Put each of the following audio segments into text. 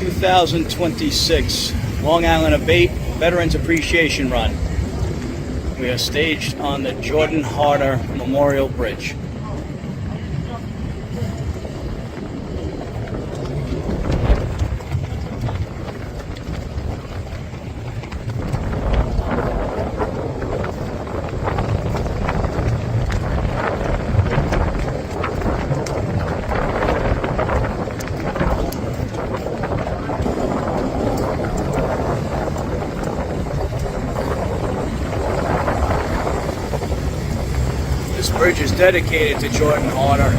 2026 Long Island Abate Veterans Appreciation Run. We are staged on the Jordan Harder Memorial Bridge. This bridge is dedicated to Jordan Harder,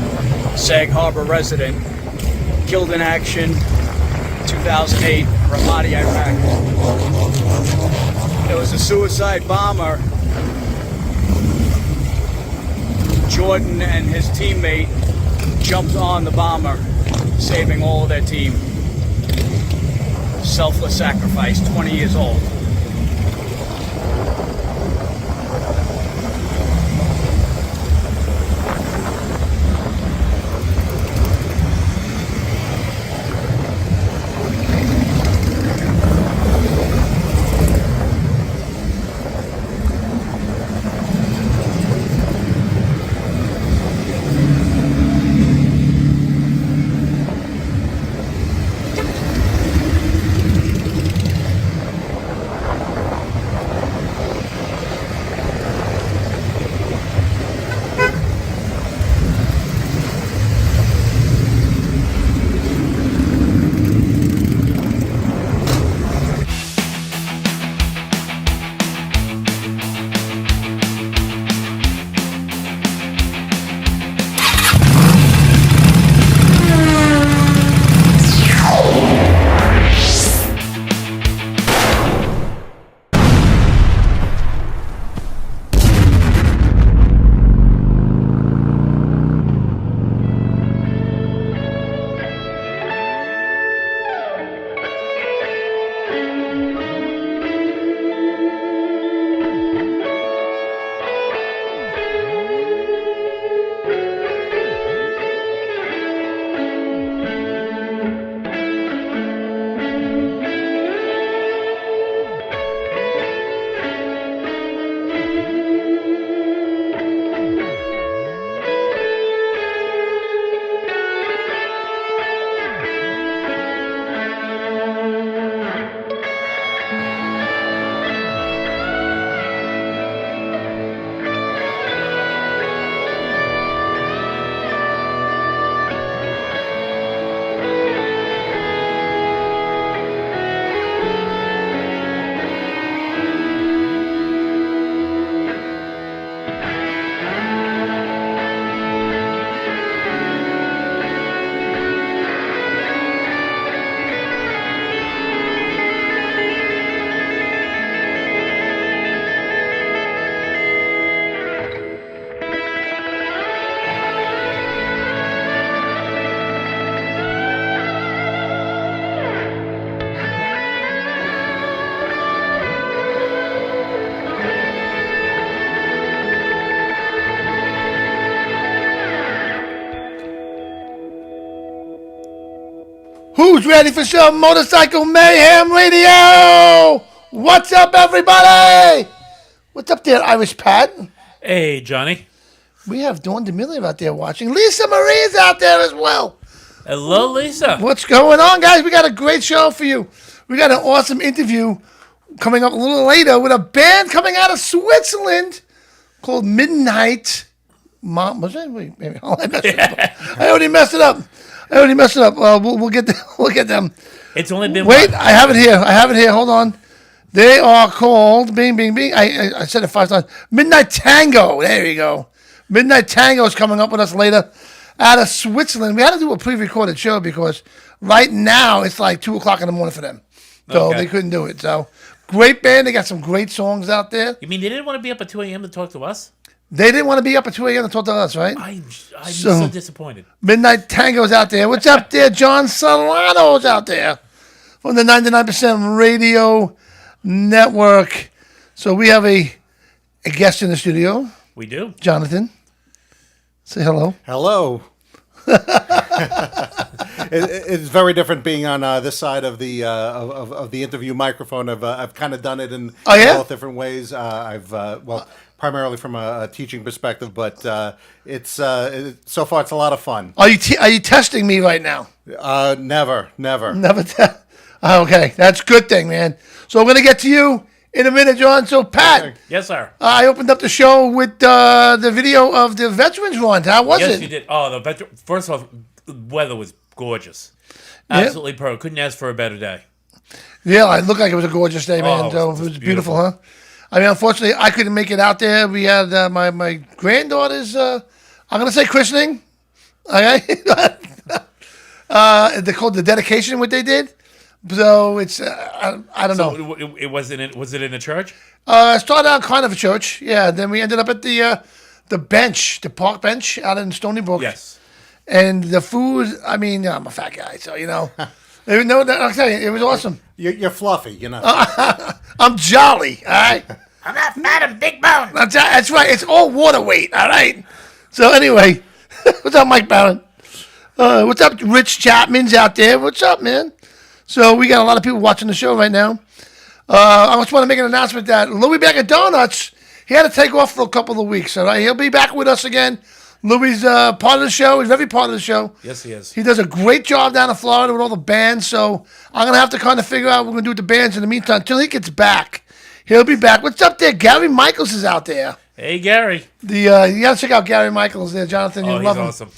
Sag Harbor resident, killed in action 2008, Ramadi, Iraq. It was a suicide bomber. Jordan and his teammate jumped on the bomber, saving all of their team. Selfless sacrifice, 20 years old. Who's ready for some Motorcycle Mayhem Radio? What's up, everybody? What's up there, Irish Pat? Hey, Johnny. We have Dawn DeMille out there watching. Lisa Marie's out there as well. Hello, Lisa. What's going on, guys? We got a great show for you. We got an awesome interview coming up a little later with a band coming out of Switzerland called Midnight. Was it? Wait, maybe. Oh, I messed it up. I already messed it up. We'll get them. It's only been Wait, I have it here. Hold on. They are called Bing Bing Bing. I said it 5 times. Midnight Tango. There you go. Midnight Tango is coming up with us later out of Switzerland. We had to do a pre-recorded show because right now it's like 2 o'clock in the morning for them. So They couldn't do it. So great band. They got some great songs out there. You mean they didn't want to be up at 2 a.m. to talk to us? They didn't want to be up at 2 a.m. to talk to us, right? I'm so disappointed. Midnight Tango's out there. What's up there? John Solano's out there from the 99% Radio Network. So we have a guest in the studio. We do. Jonathan. Say hello. Hello. it's very different being on this side of the interview microphone. I've kind of done it in Oh, yeah? both different ways. Primarily from a teaching perspective, but so far it's a lot of fun. Are you testing me right now? Never. Never. Okay, that's a good thing, man. So I'm gonna get to you in a minute, John. So Pat, Okay. Yes, sir. I opened up the show with the video of the veterans run. How was Yes, it? you did. Oh, first of all, the weather was gorgeous. Absolutely perfect. Couldn't ask for a better day. Yeah, it looked like it was a gorgeous day, man. Oh, So it was beautiful, huh? I mean, unfortunately, I couldn't make it out there. We had my granddaughter's, I'm going to say christening. Okay? They called the dedication, what they did. So it's, I don't know. So it wasn't. Was it in a church? Started out kind of a church. Yeah, then we ended up at the bench, the park bench out in Stony Brook. Yes. And the food, I mean, I'm a fat guy, so, I'll tell you, it was awesome. You're fluffy, you know. I'm jolly, all right? I'm not fat and big bone. That's right. It's all water weight, all right? So anyway, what's up, Mike Barron? What's up, Rich Chapman's out there? What's up, man? So we got a lot of people watching the show right now. I just want to make an announcement that Louis Back at Donuts, he had to take off for a couple of weeks, all right? He'll be back with us again. Louis part of the show. He's very part of the show. Yes, he is. He does a great job down in Florida with all the bands, so I'm going to have to kind of figure out what we're going to do with the bands in the meantime until he gets back. He'll be back. What's up there? Gary Michaels is out there. Hey, Gary. You got to check out Gary Michaels there, Jonathan. Oh, You'll he's love him. awesome.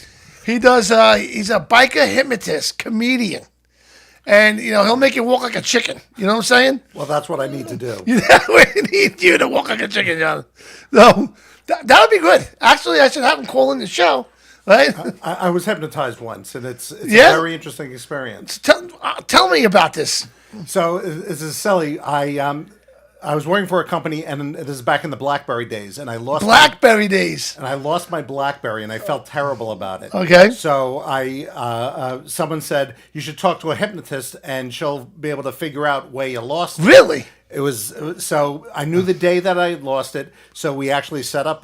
He does, he's a biker hypnotist, comedian. And, he'll make you walk like a chicken. You know what I'm saying? Well, that's what I need to do. We need you to walk like a chicken, Jonathan. So that would be good. Actually, I should have him call in the show. Right? I was hypnotized once, and it's Yeah? a very interesting experience. Tell me about this. So, this is silly. I was working for a company, and this is back in the BlackBerry days, and I lost Blackberry days. my BlackBerry, and I felt terrible about it. Okay. So someone said you should talk to a hypnotist, and she'll be able to figure out where you lost it. Really? It was so I knew the day that I lost it. So we actually set up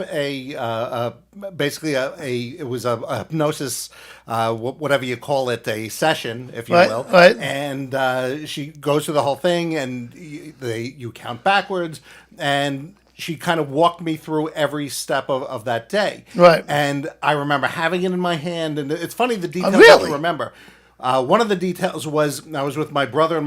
basically it was a hypnosis, whatever you call it, a session, if you Right, will. right. And she goes through the whole thing, and you count backwards, and she kind of walked me through every step of that day. Right. And I remember having it in my hand, and it's funny the details really? I remember. One of the details was I was with my brother and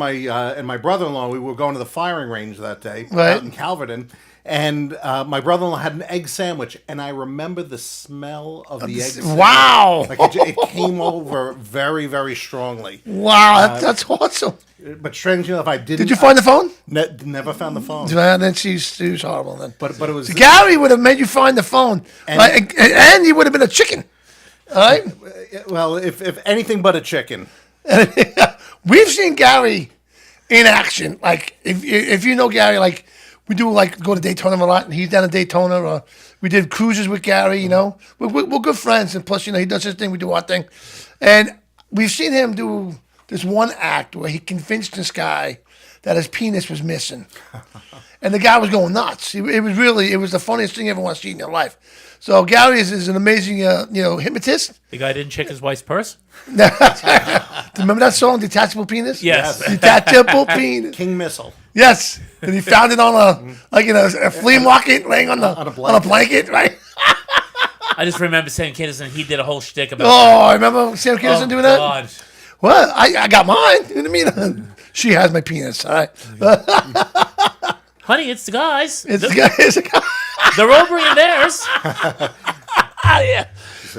my brother-in-law. We were going to the firing range that day Right. out in Calverton, and my brother-in-law had an egg sandwich, and I remember the smell of the egg sandwich. Wow. Like it came over very, very strongly. Wow, that's awesome. But strangely enough, I didn't. Did you find the phone? Never found the phone. Then she was horrible then. But it was Gary would have made you find the phone. And you would have been a chicken. All right? well, if anything but a chicken. We've seen Gary in action. Like, if you know Gary, like, we do, like, go to Daytona a lot, and he's down in Daytona, or we did cruises with Gary, We're good friends, and plus, he does his thing, we do our thing. And we've seen him do this one act where he convinced this guy that his penis was missing. And the guy was going nuts. It was the funniest thing you ever want to see in your life. So Gary is an amazing, hypnotist. The guy didn't check his wife's purse? Remember that song, Detachable Penis? Yes. Detachable Penis. King Missile. Yes. And he found it on a flea market, laying on a blanket, right? I just remember Sam Kinison, he did a whole shtick about Oh, I remember Sam Kinison doing that? God. What? I got mine. You know what I mean? She has my penis, all right? Honey, it's the guys. It's a guy. They're all bringing theirs. Yeah.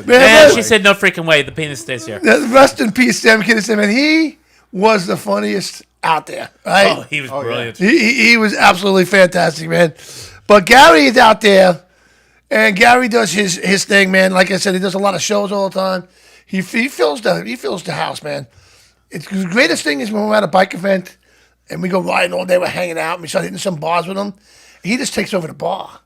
Man, she said, no freaking way. The penis stays here. Rest in peace, Sam Kinison, and he was the funniest out there, right? Oh, he was brilliant. He was absolutely fantastic, man. But Gary is out there, and Gary does his thing, man. Like I said, he does a lot of shows all the time. He fills the house, man. It's the greatest thing is when we're at a bike event and we go riding all day, we're hanging out, and we start hitting some bars with him. He just takes over the bar.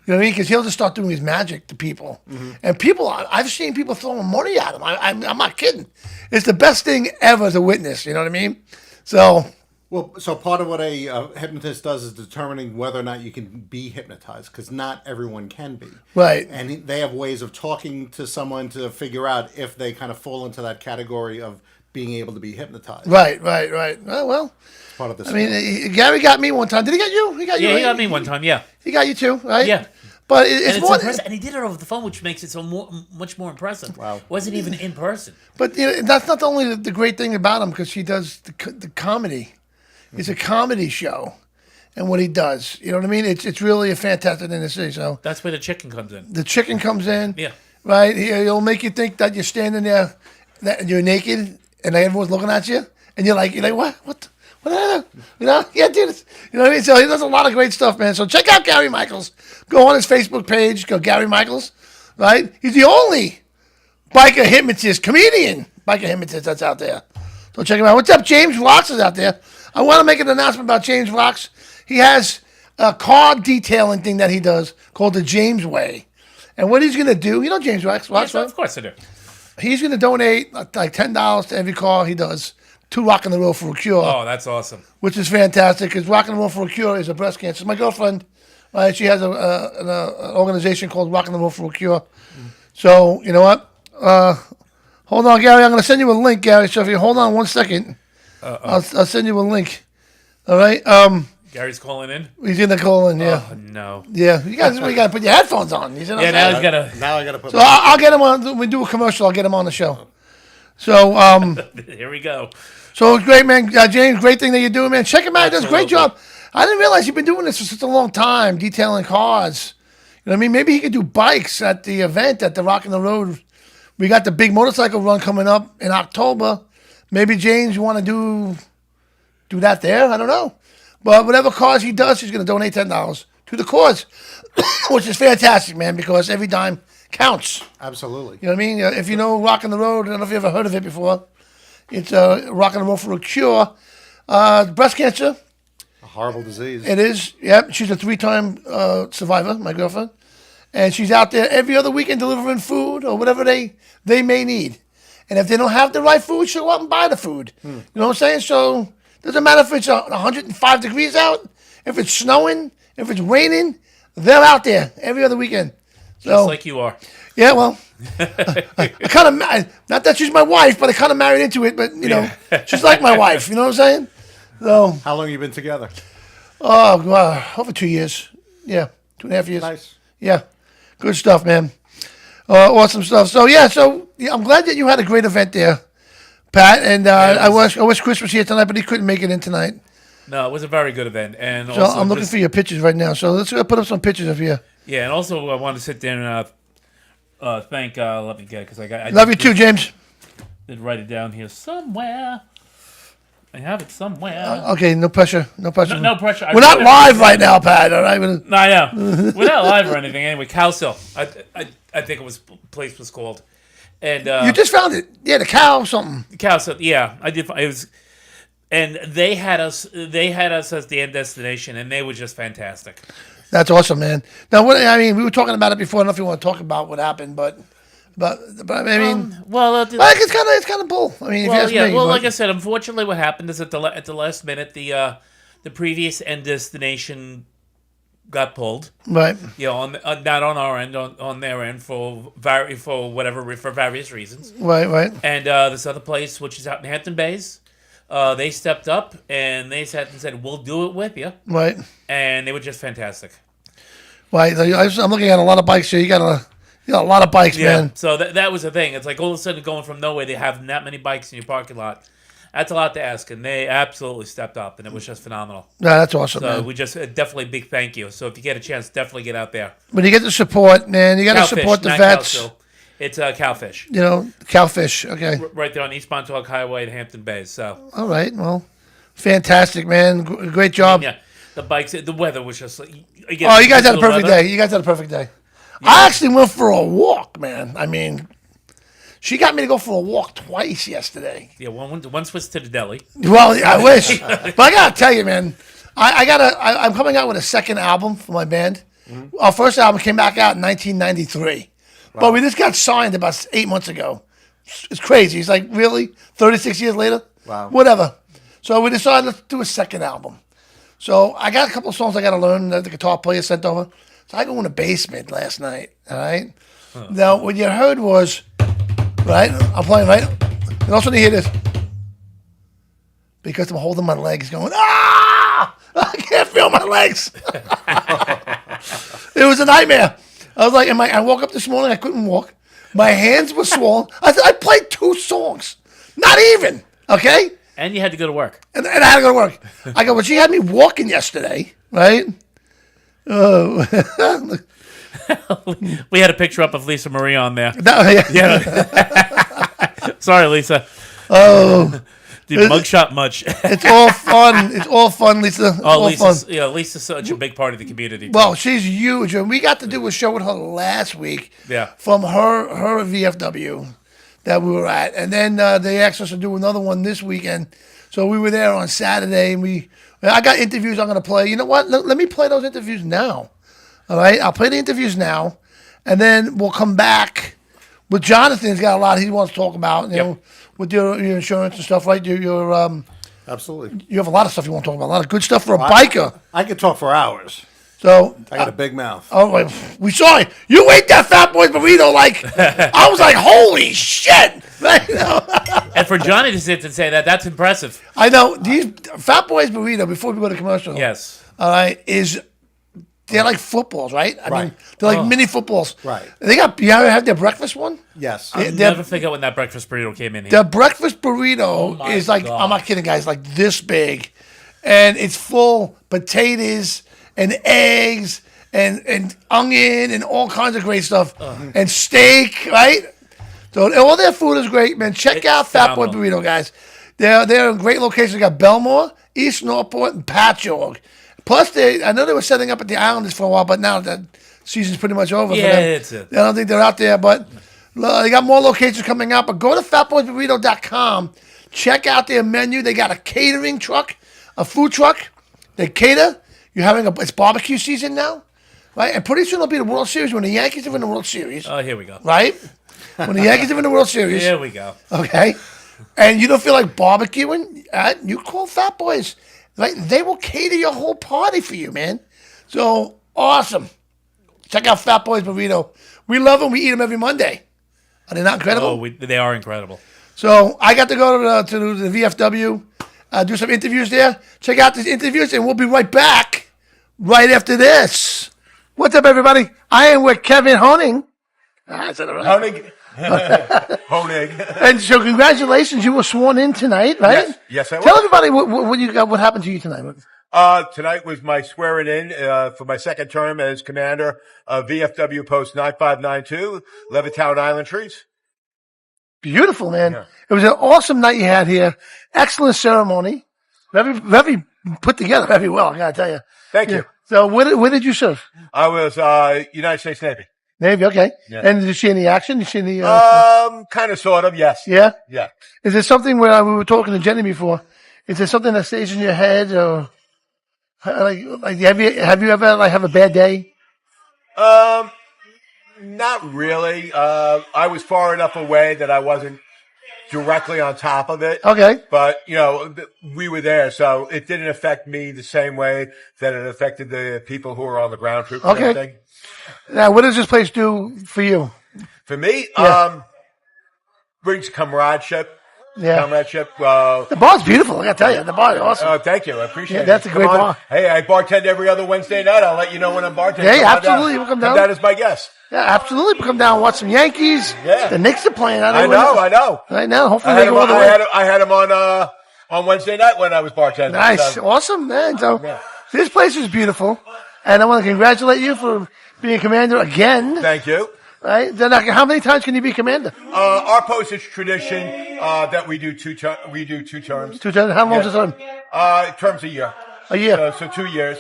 You know what I mean? Because he'll just start doing his magic to people. Mm-hmm. And people, I've seen people throwing money at him. I'm not kidding. It's the best thing ever to witness. You know what I mean? So part of what a hypnotist does is determining whether or not you can be hypnotized, because not everyone can be. Right. And they have ways of talking to someone to figure out if they kind of fall into that category of being able to be hypnotized. Right. Oh, well, Part of the I mean, Gary got me one time. Did he get you? He got you. Yeah, he right? got me one time. Yeah, He got you too, right? yeah. But And it's it's more. impressive, and he did it over the phone, which makes it so much more impressive. Wow. Wasn't even in person. But that's not only the great thing about him because he does the comedy. It's a comedy show, and what he does, you know what I mean? It's really a fantastic thing to see. So That's where the chicken comes in. the chicken comes in, Yeah. right? He'll make you think that you're standing there, that you're naked, and everyone's looking at you, and you're like what? You know, yeah, dude. You know what I mean? So he does a lot of great stuff, man. So check out Gary Michaels. Go on his Facebook page. Go Gary Michaels, right? He's the only biker hypnotist, comedian biker hypnotist that's out there. So check him out. What's up, James Rocks is out there. I want to make an announcement about James Rocks. He has a car detailing thing that he does called the James Way. And what he's going to do, you know James Rocks, Yes, right? of course I do. He's going to donate like $10 to every car he does to Rock and Roll for a Cure, Oh, that's awesome. which is fantastic because Rock and Roll for a Cure is a breast cancer. My girlfriend, she has an organization called Rock and Roll for a Cure. So, you know what? Hold on, Gary. I'm going to send you a link, Gary. So if you hold on 1 second, I'll send you a link. All right? Gary's calling in. He's going to call in, yeah. Oh no. Yeah. You got to put your headphones on. You see what I'm Yeah, now saying? he's gotta. Now I got to put. So I'll get him on. When we do a commercial, I'll get him on the show. So, Here we go. So it's great, man. James, great thing that you're doing, man. Check him out. He does a great job. I didn't realize you've been doing this for such a long time, detailing cars. You know what I mean? Maybe he could do bikes at the event at the Rock and the Road. We got the big motorcycle run coming up in October. Maybe James, you want to do that there? I don't know. But whatever cause he does, he's going to donate $10 to the cause, which is fantastic, man, because every dime counts. Absolutely. You know what I mean? If you know Rock and the Road, I don't know if you ever heard of it before. It's Rock and Roll for a Cure. Breast cancer, A horrible disease. it is. Yep, she's a 3-time survivor, my girlfriend. And she's out there every other weekend delivering food or whatever they may need. And if they don't have the right food, she'll go out and buy the food. You know what I'm saying? So doesn't matter if it's 105 degrees out, if it's snowing, if it's raining, they're out there every other weekend. So, Just like you are. yeah, well, I kind of, not that she's my wife, but I kind of married into it. But, you know, she's like my wife. You know what I'm saying? So, How long you been together? over 2 years. Yeah, 2.5 years. Nice. Yeah, good stuff, man. Awesome stuff. So, yeah, I'm glad that you had a great event there, Pat. And I wish Chris was here tonight, but he couldn't make it in tonight. No, it was a very good event, and So also I'm looking just- for your pictures right now. So let's put up some pictures of you. Yeah, and also I want to sit there and thank. Let me get it because I Love you too, James. did write it down here somewhere. I have it somewhere. Okay, no pressure. No pressure. No pressure. We're not live right now, Pat. All right. No, I know. We're not live or anything. Anyway, Cowsill. I think it was place was called, and You just found it. Yeah, the cow something. Cowsill. Yeah, I did. It was, and they had us. They had us as the end destination, and they were just fantastic. That's awesome, man. Now, what I mean, we were talking about it before. I don't know if you want to talk about what happened, but I mean, Well, it's kind of bull. I mean, if you well, ask yeah. me. Well, but- like I said, unfortunately, what happened is at the last minute, the previous end destination got pulled. right, You know, not on our end, on their end for various reasons. right. And this other place, which is out in Hampton Bays, they stepped up and they said, "We'll do it with you," Right. and they were just fantastic. Right. I'm looking at a lot of bikes here. You got a lot of bikes, man. So that was the thing. It's like all of a sudden going from nowhere to having that many bikes in your parking lot. That's a lot to ask, and they absolutely stepped up, and it was just phenomenal. Yeah, that's awesome, So man. we just definitely big thank you. So if you get a chance, definitely get out there. When you get the support, man, you got to Cowfish, support the not vets. Cowsill. It's Cowfish, You know, cowfish. Okay. right there on East Montauk Highway in Hampton Bays. So All right. Well, fantastic, man. Great job. yeah, the bikes, the weather was just. Again, Oh, you guys had a the perfect weather. day. You guys had a perfect day. I actually went for a walk, man. I mean, she got me to go for a walk twice yesterday. Yeah, once was to the deli. Well, I wish, but I gotta tell you, man, I'm coming out with a second album for my band. Our first album came back out in 1993, but we just got signed about 8 months ago. It's crazy. It's like, really, 36 years later. Wow. Whatever. So we decided to do a second album. So I got a couple of songs I got to learn that the guitar player sent over. So I go in the basement last night. All right. Now what you heard was, right? I'm playing right. And also you hear this. because I'm holding my legs going, ah! I can't feel my legs. It was a nightmare. I was like, I woke up this morning, I couldn't walk. My hands were swollen. I played 2 songs. Not even, okay? And you had to go to work. And I had to go to work. I go, well, she had me walking yesterday, right? We had a picture up of Lisa Marie on there. Yeah. Sorry, Lisa. Oh. Did mugshot much? It's all fun. It's all fun, Lisa. It's all fun. Lisa's such a big part of the community. Well, she's huge. And we got to do a show with her last week from her VFW that we were at. And then they asked us to do another one this weekend. So we were there on Saturday. And I got interviews I'm going to play. You know what? Let me play those interviews now. All right? I'll play the interviews now. And then we'll come back with Jonathan. He's got a lot he wants to talk about, you know, with your insurance and stuff, right? Your Absolutely. You have a lot of stuff you want to talk about. A lot of good stuff for a biker. I could talk for hours. So I got a big mouth. Oh, wait, we saw it. You ate that Fat Boys burrito like I was like, holy shit! Right? And for Johnny to sit and say that, that's impressive. I know these Fat Boys burrito. Before we go to commercial, Yes. all right, they're like footballs, right? I mean, they're like mini footballs. Right. They got. You ever had their breakfast one? Yes. I'll never forget when that breakfast burrito came in here. The breakfast burrito my is like, God. I'm not kidding, guys, like this big. And it's full potatoes and eggs and onion and all kinds of great stuff. And steak, right? So all their food is great, man. Check out Fat Boy phenomenal. Burrito, guys. They're in great locations. They got Belmore, East Northport, and Patchogue. Plus, I know they were setting up at the Islanders for a while, but now that season's pretty much over for them. It's it. I don't think they're out there, but they got more locations coming out. But go to fatboysburrito.com. Check out their menu. They got a catering truck, a food truck. They cater. You're having it's barbecue season now, right? And pretty soon it'll be the World Series when the Yankees are in the World Series, Oh, here we go. right? When the Yankees are in the World Series, Here we go. okay? And you don't feel like barbecuing, you call Fat Boys. Like, they will cater your whole party for you, man. So, awesome. Check out Fat Boys Burrito. We love them. We eat them every Monday. Are they not incredible? Oh, they are incredible. So, I got to go to the VFW, do some interviews there. Check out these interviews, and we'll be right back right after this. What's up, everybody? I am with Kevin Honig. I said it right. Honig. Honig. And so, congratulations. You were sworn in tonight, right? Yes, I was. Tell everybody what you got. What happened to you tonight? Tonight was my swearing in for my second term as commander of VFW Post 9592, Levittown Island Trees. Beautiful, man. Yeah. It was an awesome night you had here. Excellent ceremony. Very put together, very well, I gotta tell you. Thank you. So where did you serve? I was United States Navy. Navy, okay. Yeah. And did you see any action? Did you see any? Kind of, sort of, yes. Yeah. Yeah. Is there something where we were talking to Jenny before? Is there something that stays in your head, or like have you ever have a bad day? Not really. I was far enough away that I wasn't directly on top of it. Okay. But, we were there, so it didn't affect me the same way that it affected the people who were on the ground troops and Okay. everything. Now, what does this place do for you? For me, Yeah. brings comradeship. Yeah. Comradeship. The bar's beautiful. I gotta tell you, the bar is awesome. Thank you. I appreciate it. that's a great Come on. bar. Hey, I bartend every other Wednesday night. I'll let you know when I'm bartending. Hey, Come on absolutely. down. We'll come Come down. down as my guest. Yeah, absolutely. We'll come down and watch some Yankees. Yeah. The Knicks are playing. I know. Right now, hopefully I they had, go all the way. I had him on Wednesday night when I was bartending. Nice, So, awesome, man. So this place is beautiful, and I want to congratulate you for being commander again. thank you. Right? Then, how many times can you be commander? Our post is tradition that we do two terms. 2 times. How long is the term? Terms a year. A year. So 2 years.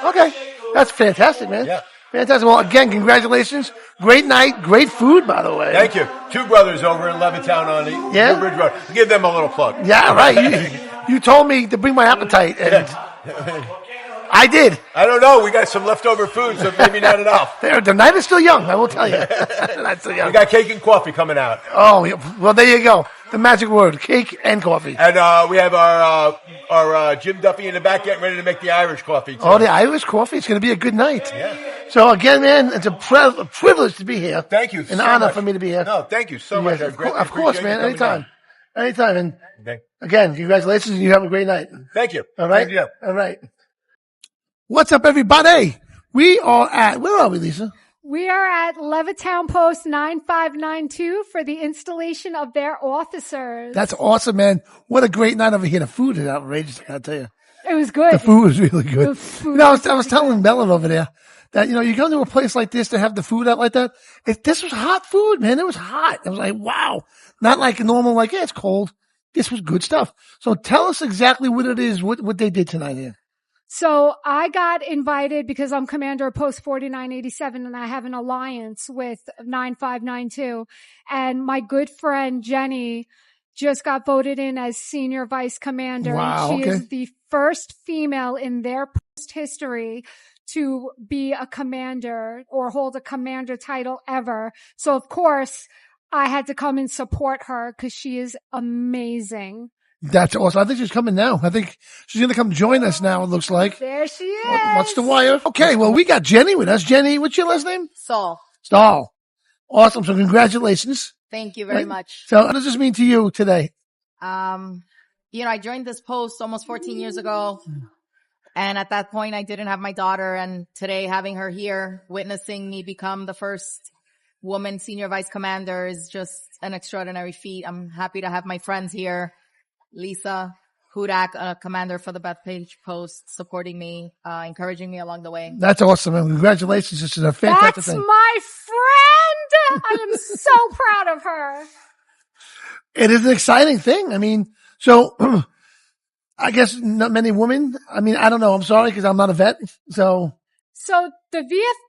Okay, that's fantastic, man. Yeah. Fantastic. Well, again, congratulations. Great night. Great food, by the way. Thank you. Two brothers over in Levittown on the Yeah? New Bridge Road. Give them a little plug. Yeah, right. You told me to bring my appetite, and I did. I don't know. We got some leftover food, so maybe not enough. The night is still young, I will tell you. The night's still young. We got cake and coffee coming out. Oh, yeah. Well, there you go. The magic word, cake and coffee. And we have our Jim Duffy in the back getting ready to make the Irish coffee, too. Oh, the Irish coffee. It's going to be a good night. Yeah. So, again, man, it's a privilege to be here. Thank you An so honor much. for me to be here. No, thank you so much. Yes, I of greatly course, appreciate man. you coming Anytime. down. Anytime. And Okay. again, congratulations, and you have a great night. Thank you. All right? Thank you. All right. What's up, everybody? We are at, where are we, Lisa? We are at Levittown Post 9592 for the installation of their officers. That's awesome, man. What a great night over here. The food is outrageous, I gotta tell you. It was good. The food was really good. The food You know, I was telling Bella over there that, you know, you go to a place like this to have the food out like that. This was hot food, man. It was hot. I was like, wow. Not like normal, like, yeah, it's cold. This was good stuff. So tell us exactly what it is, what they did tonight here. So I got invited because I'm commander of Post 4987 and I have an alliance with 9592. And my good friend Jenny just got voted in as senior vice commander. Wow, She okay. is the first female in their post history to be a commander or hold a commander title ever. So of course I had to come and support her because she is amazing. That's awesome. I think she's coming now. I think she's going to come join us now, it looks like. There she is. What's the wire? Okay, well, we got Jenny with us. Jenny, what's your last name? Saul, Stahl. Awesome. So congratulations. thank you very Right. much. So what does this mean to you today? I joined this post almost 14 years ago. And at that point, I didn't have my daughter. And today, having her here, witnessing me become the first woman senior vice commander is just an extraordinary feat. I'm happy to have my friends here. Lisa Hudak, a commander for the Bethpage Post, supporting me, encouraging me along the way. That's awesome. And congratulations. This is a fantastic That's thing. my friend. I am so proud of her. It is an exciting thing. I mean, so I guess not many women. I mean, I don't know. I'm sorry because I'm not a vet. So The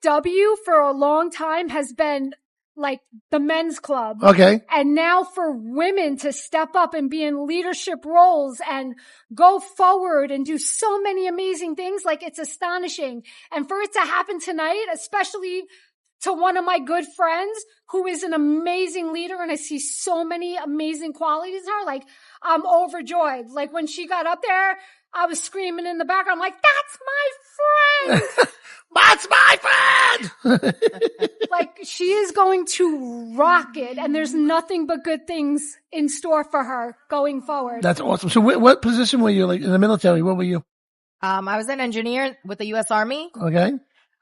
VFW for a long time has been like the men's club. okay. And now for women to step up and be in leadership roles and go forward and do so many amazing things, like it's astonishing. And for it to happen tonight, especially to one of my good friends who is an amazing leader and I see so many amazing qualities in her, like I'm overjoyed. Like when she got up there, I was screaming in the background, I'm like, that's my friend. That's my friend. Like she is going to rock it and there's nothing but good things in store for her going forward. That's awesome. So what position were you, like in the military? What were you? I was an engineer with the U.S. Army. Okay.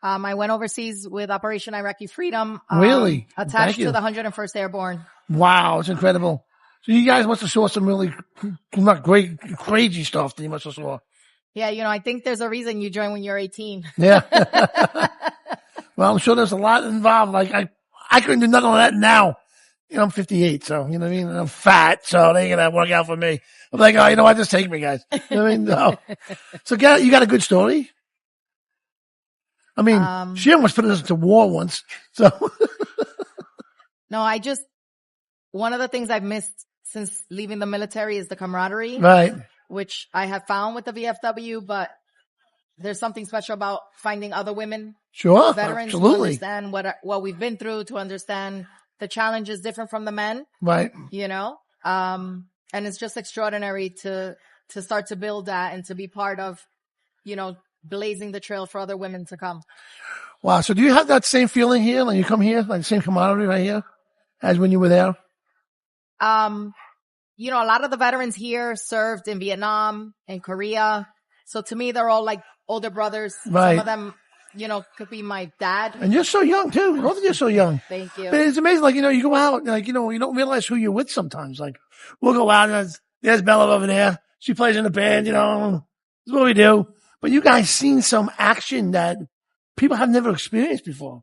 I went overseas with Operation Iraqi Freedom. Really? Thank Attached you. to the 101st Airborne. Wow. It's incredible. So you guys must have saw some really not great, crazy stuff that you must have saw. Yeah, I think there's a reason you joined when you're 18. Yeah. Well, I'm sure there's a lot involved. Like I couldn't do nothing of that now. I'm 58, so you know what I mean. And I'm fat, so it ain't gonna work out for me. I'm like, oh, you know what? Just take me, guys. You know what I mean? No. So you got a good story. I mean, she almost put us into war once. So No, one of the things I've missed since leaving the military is the camaraderie, right. which I have found with the VFW, but there's something special about finding other women, Sure. veterans who Absolutely. understand what we've been through, to understand the challenges different from the men, Right. and it's just extraordinary to start to build that and to be part of, blazing the trail for other women to come. Wow. So do you have that same feeling here when you come here, like the same camaraderie right here as when you were there? A lot of the veterans here served in Vietnam and Korea. So to me, they're all like older brothers. Right. Some of them, could be my dad. And you're so young too. Both of you are so young. Thank you. But it's amazing. Like, you go out, like, you don't realize who you're with sometimes. Like, we'll go out and there's Bella over there. She plays in the band, this is what we do. But you guys seen some action that people have never experienced before.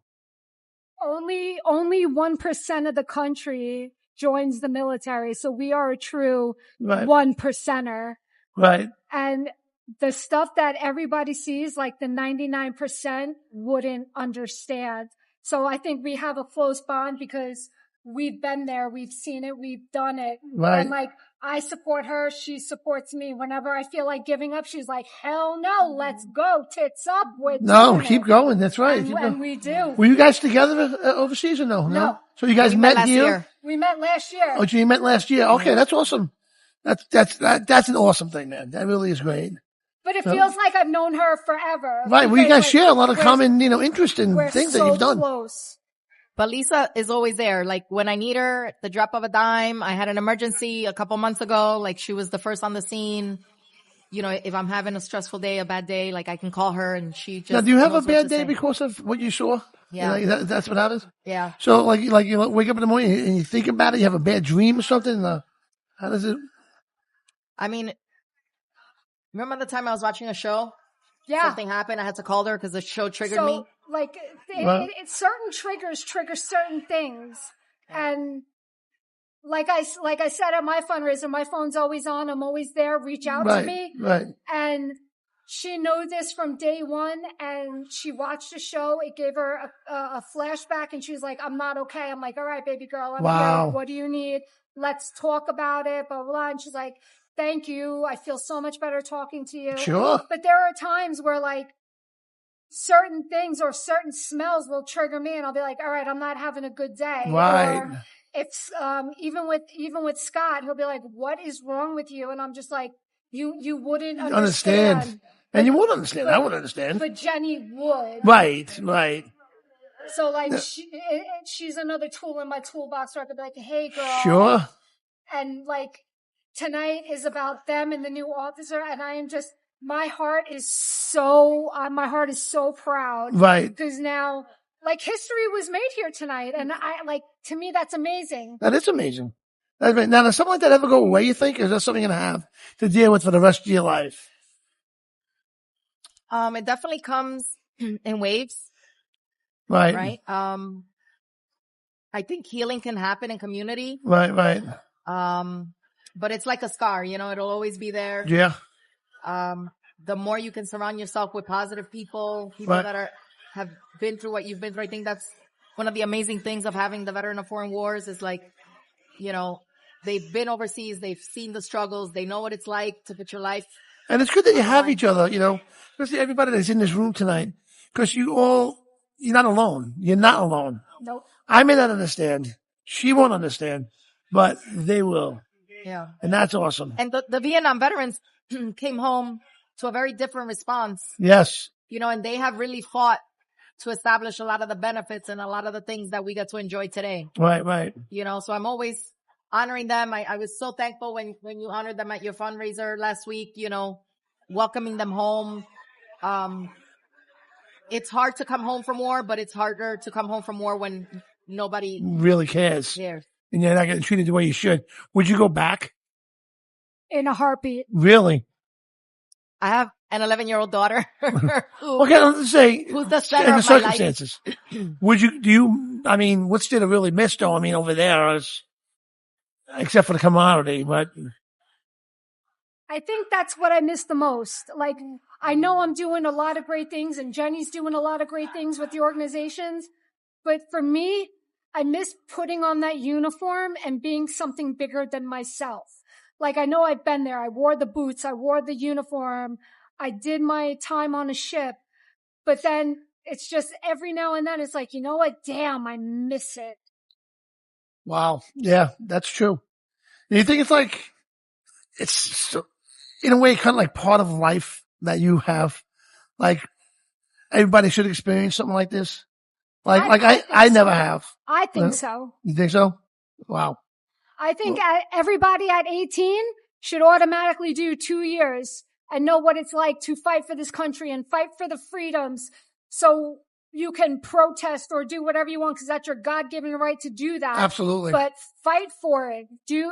Only 1% of the country joins the military. So we are a true Right. 1%er. Right. And the stuff that everybody sees, like the 99% wouldn't understand. So I think we have a close bond because we've been there. We've seen it. We've done it. Right. And like, I support her. She supports me. Whenever I feel like giving up, she's like, hell no, let's go. Tits up. We're No, doing keep it. going. That's right. And, Keep and going. we do. Were you guys together overseas or no? No. So you guys We met last here? year. We met last year. Oh, you met last year. Okay. That's awesome. That's an awesome thing, man. That really is great. But it feels like I've known her forever. Right. Well, you Because, guys share a lot of we're- common, interest in We're things that so you've done. close. But Lisa is always there. Like when I need her, at the drop of a dime. I had an emergency a couple months ago. Like she was the first on the scene. You know, if I'm having a stressful day, a bad day, like I can call her and she just. Now, do you have a knows what bad to day say. because of what you saw? Yeah. You know, that's what happens? Yeah. So, like you wake up in the morning and you think about it, you have a bad dream or something? How does it? I mean, remember the time I was watching a show? Yeah. Something happened. I had to call her because the show triggered So, me. like, Well- certain triggers trigger certain things. And like I said at my fundraiser, my phone's always on. I'm always there. Reach out to me. Right. And she knew this from day one, and she watched the show. It gave her a flashback, and she was like, I'm not okay. I'm like, all right, baby girl, I'm Wow. here. What do you need? Let's talk about it, blah, blah, blah. And she's like, thank you. I feel so much better talking to you. Sure. But there are times where, like, certain things or certain smells will trigger me, and I'll be like, all right, I'm not having a good day. Right. Or if, even with Scott, he'll be like, what is wrong with you? And I'm just like, you wouldn't understand. And you would understand. I would understand. But Jenny would. Right. So, like, she's another tool in my toolbox where I could be like, hey, girl. Sure. And, like, tonight is about them and the new officer, and I am just, my heart is so proud. Right. Because now, like, history was made here tonight, and to me, that's amazing. That is amazing. Now, does something like that ever go away, you think? Or is that something you're going to have to deal with for the rest of your life? It definitely comes in waves, Right. right? I think healing can happen in community. Right. But it's like a scar, you know, it'll always be there. Yeah. The more you can surround yourself with positive people Right. that have been through what you've been through. I think that's one of the amazing things of having the veteran of foreign wars is like, you know, they've been overseas, they've seen the struggles, they know what it's like to put your life. And it's good that you have each other, you know, especially everybody that's in this room tonight, because you're not alone. You're not alone. Nope. I may not understand. She won't understand, but they will. Yeah. And that's awesome. And the Vietnam veterans came home to a very different response, Yes. you know, and they have really fought to establish a lot of the benefits and a lot of the things that we get to enjoy today. Right. You know, so I'm always honoring them. I was so thankful when you honored them at your fundraiser last week, you know, welcoming them home. It's hard to come home from war, but it's harder to come home from war when nobody Really cares. cares. And you're not getting treated the way you should. Would you go back? In a heartbeat. Really? I have an 11-year-old daughter Okay, let's say, who's the center in the of my life. circumstances, what's there to really miss though? I mean, over there is, except for the camaraderie, but I think that's what I miss the most. Like, I know I'm doing a lot of great things, and Jenny's doing a lot of great things with the organizations, but for me, I miss putting on that uniform and being something bigger than myself. Like, I know I've been there. I wore the boots. I wore the uniform. I did my time on a ship. But then it's just every now and then it's like, you know what? Damn, I miss it. wow. Yeah, that's true. Do you think it's like, it's so, in a way kind of like part of life that you have? Like, everybody should experience something like this? I never have. I think so. You think so? Wow. I think everybody at 18 should automatically do 2 years and know what it's like to fight for this country and fight for the freedoms, so you can protest or do whatever you want because that's your God-given right to do that. Absolutely. But fight for it.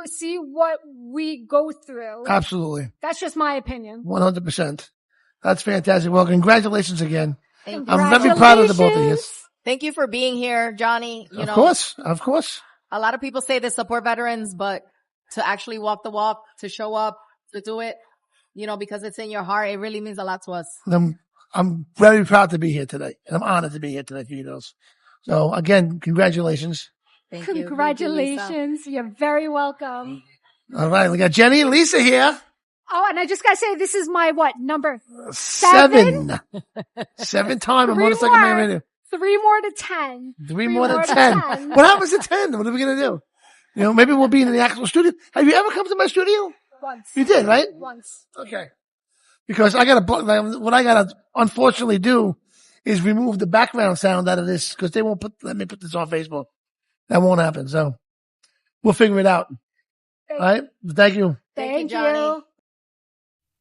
See what we go through. Absolutely. That's just my opinion. 100%. That's fantastic. Well, congratulations again. Thank you. I'm very proud of the both of you. Thank you for being here, Johnny. You know, Of course. a lot of people say they support veterans, but to actually walk the walk, to show up, to do it, you know, because it's in your heart, it really means a lot to us. I'm very proud to be here today, and I'm honored to be here today for you girls. So again, congratulations. Thank you. Congratulations. You're very welcome. All right, we got Jenny and Lisa here. Oh, and I just gotta say, this is my number 7 time a motorcycle man radio. 3 more to 10. 3 more to 10. What happens to 10? What are we gonna do? You know, maybe we'll be in the actual studio. Have you ever come to my studio? Once. You did, right? Once. Okay. Because what I gotta unfortunately do is remove the background sound out of this because they won't let me put this on Facebook. That won't happen. So we'll figure it out. All right. Thank you. Thank Johnny. you.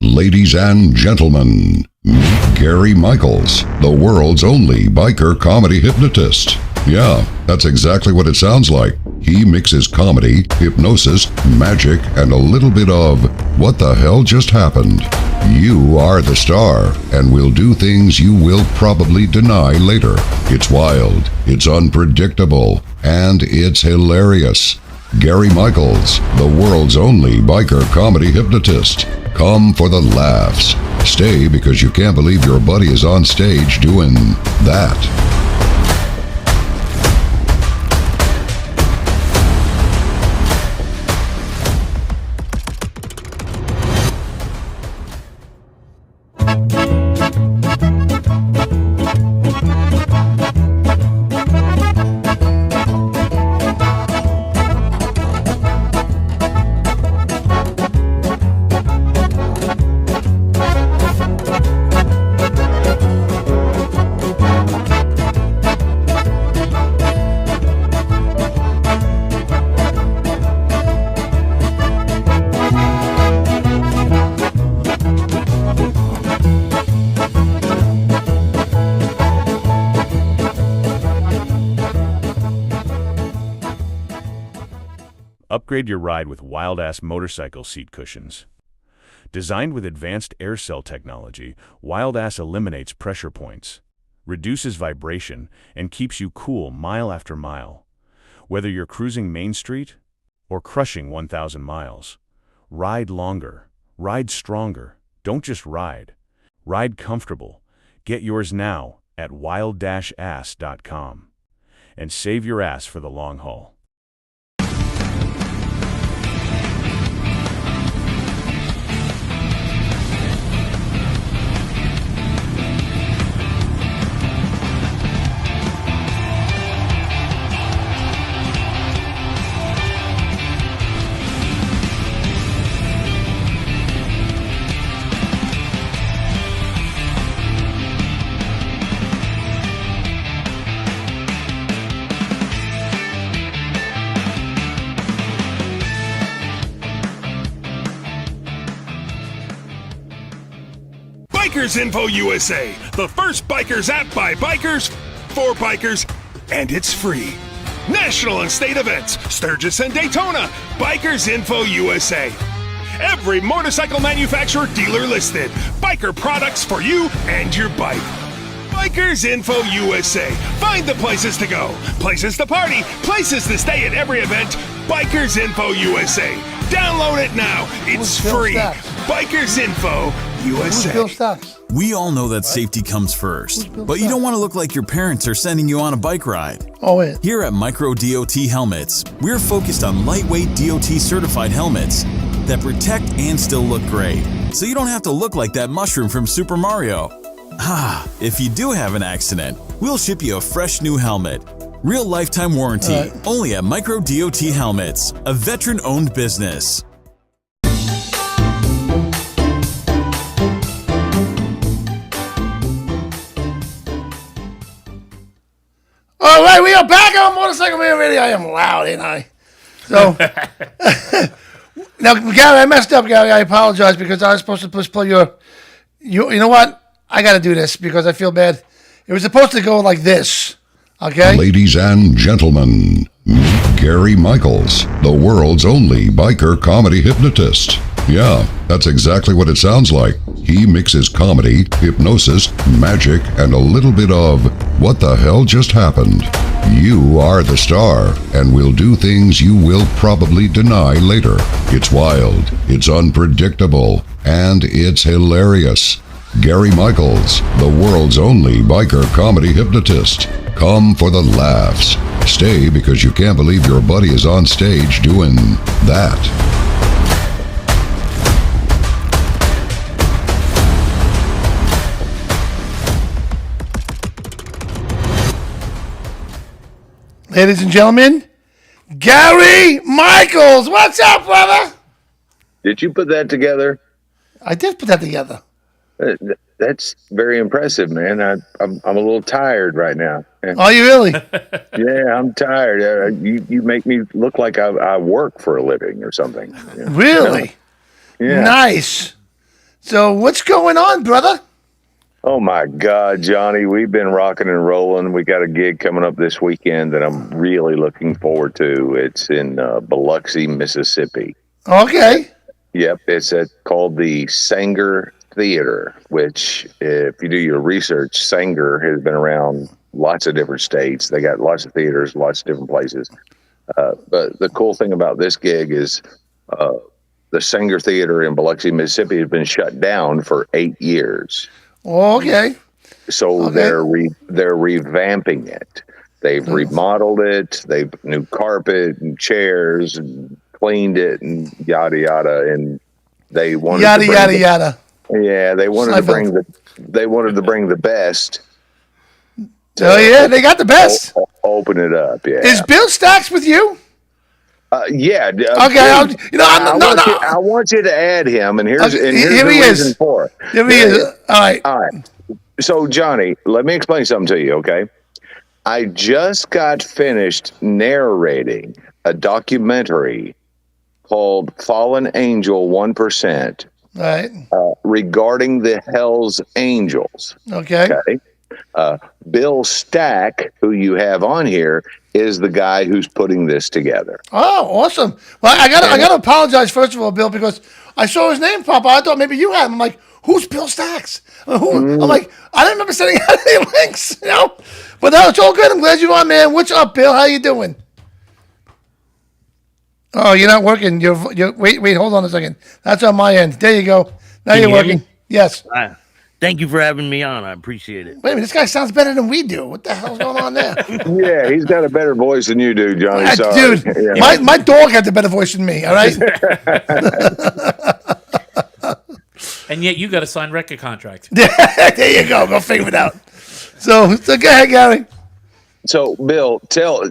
Ladies and gentlemen, meet Gary Michaels, the world's only biker comedy hypnotist. Yeah, that's exactly what it sounds like. He mixes comedy, hypnosis, magic, and a little bit of what the hell just happened. You are the star, and will do things you will probably deny later. It's wild, it's unpredictable, and it's hilarious. Gary Michaels, the world's only biker comedy hypnotist. Come for the laughs. Stay because you can't believe your buddy is on stage doing that. Upgrade your ride with Wild-Ass motorcycle seat cushions. Designed with advanced air cell technology, Wild-Ass eliminates pressure points, reduces vibration, and keeps you cool mile after mile. Whether you're cruising Main Street or crushing 1,000 miles, ride longer, ride stronger. Don't just ride. Ride comfortable. Get yours now at wild-ass.com and save your ass for the long haul. Bikers Info USA, the first bikers app by bikers, for bikers, and it's free. National and state events, Sturgis and Daytona, Bikers Info USA. Every motorcycle manufacturer dealer listed. Biker products for you and your bike. Bikers Info USA. Find the places to go, places to party, places to stay at every event. Bikers Info USA. Download it now. It's free. Bikers Info USA. We all know that safety comes first, but you don't want to look like your parents are sending you on a bike ride. Oh, wait. Here at Micro DOT Helmets, we're focused on lightweight DOT certified helmets that protect and still look great, so you don't have to look like that mushroom from Super Mario. If you do have an accident, we'll ship you a fresh new helmet. Real lifetime warranty, only at Micro DOT Helmets, a veteran-owned business. All right, we are back on Motorcycle Man Radio. I am loud, ain't I? So, now, Gary, I messed up, Gary. I apologize because I was supposed to play you know what? I got to do this because I feel bad. It was supposed to go like this, okay? Ladies and gentlemen, meet Gary Michaels, the world's only biker comedy hypnotist. Yeah, that's exactly what it sounds like. He mixes comedy, hypnosis, magic, and a little bit of what the hell just happened. You are the star, and will do things you will probably deny later. It's wild, it's unpredictable, and it's hilarious. Gary Michaels, the world's only biker comedy hypnotist. Come for the laughs. Stay because you can't believe your buddy is on stage doing that. Ladies and gentlemen, Gary Michaels. What's up, brother? Did you put that together? I did put that together. That's very impressive, man. I'm a little tired right now. Are you really? Yeah, I'm tired. You make me look like I work for a living or something. Really? Yeah. Nice. So what's going on, brother? Oh my God, Johnny, we've been rocking and rolling. We got a gig coming up this weekend that I'm really looking forward to. It's in Biloxi, Mississippi. Okay. Yep, it's called the Sanger Theater, which, if you do your research, Sanger has been around lots of different states. They got lots of theaters, lots of different places. But the cool thing about this gig is the Sanger Theater in Biloxi, Mississippi has been shut down for 8 years. Okay. So they're revamping it. They've remodeled it. They've new carpet and chairs and cleaned it and yada yada. And they wanted yada. Yeah, they wanted to bring the best. Oh yeah, they got the best. Open it up. Yeah. Is Bill Stacks with you? Yeah. Okay. I want you to add him, and here's the reason for it. Here he is. All right. So, Johnny, let me explain something to you, okay? I just got finished narrating a documentary called Fallen Angel 1%. Right. Regarding the Hells Angels. Okay. Bill Stack, who you have on here, is the guy who's putting this together. Oh, awesome. Well, I gotta apologize first of all, Bill, because I saw his name pop up. I thought maybe you had him. I'm like, who's Bill Stacks? I'm like, I didn't remember sending out any links, But no, it's all good. I'm glad you're on, man. What's up, Bill? How you doing? Oh, you're not working. You're wait, hold on a second. That's on my end. There you go. Now you're working. Me? Yes. Thank you for having me on. I appreciate it. Wait a minute, this guy sounds better than we do. What the hell's going on there? Yeah, he's got a better voice than you do, Johnny. Sorry. Dude, Yeah. my dog had the better voice than me, all right? And yet you got a signed record contract. There you go. Go figure it out. So go ahead, Gary. So, Bill,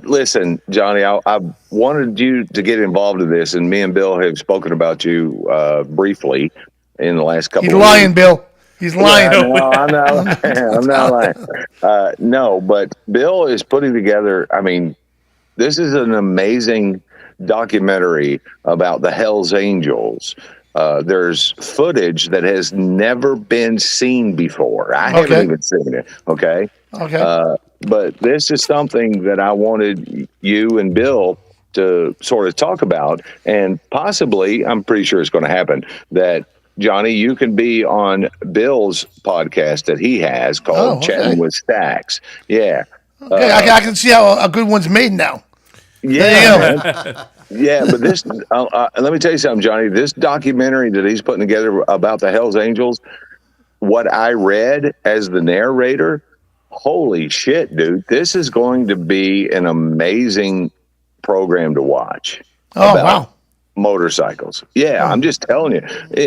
listen, Johnny, I wanted you to get involved in this, and me and Bill have spoken about you briefly in the last couple He's of lying, weeks. Bill. He's lying. Yeah, no, I'm not lying. No, but Bill is putting together, this is an amazing documentary about the Hells Angels. There's footage that has never been seen before. I haven't even seen it. Okay. But this is something that I wanted you and Bill to sort of talk about, and possibly, I'm pretty sure it's going to happen, that Johnny, you can be on Bill's podcast that he has called Chatting with Stacks. Yeah. Okay, I can see how a good one's made now. Yeah. Yeah, but this, let me tell you something, Johnny. This documentary that he's putting together about the Hells Angels, what I read as the narrator, holy shit, dude. This is going to be an amazing program to watch. Oh, wow. Motorcycles. Yeah, I'm just telling you.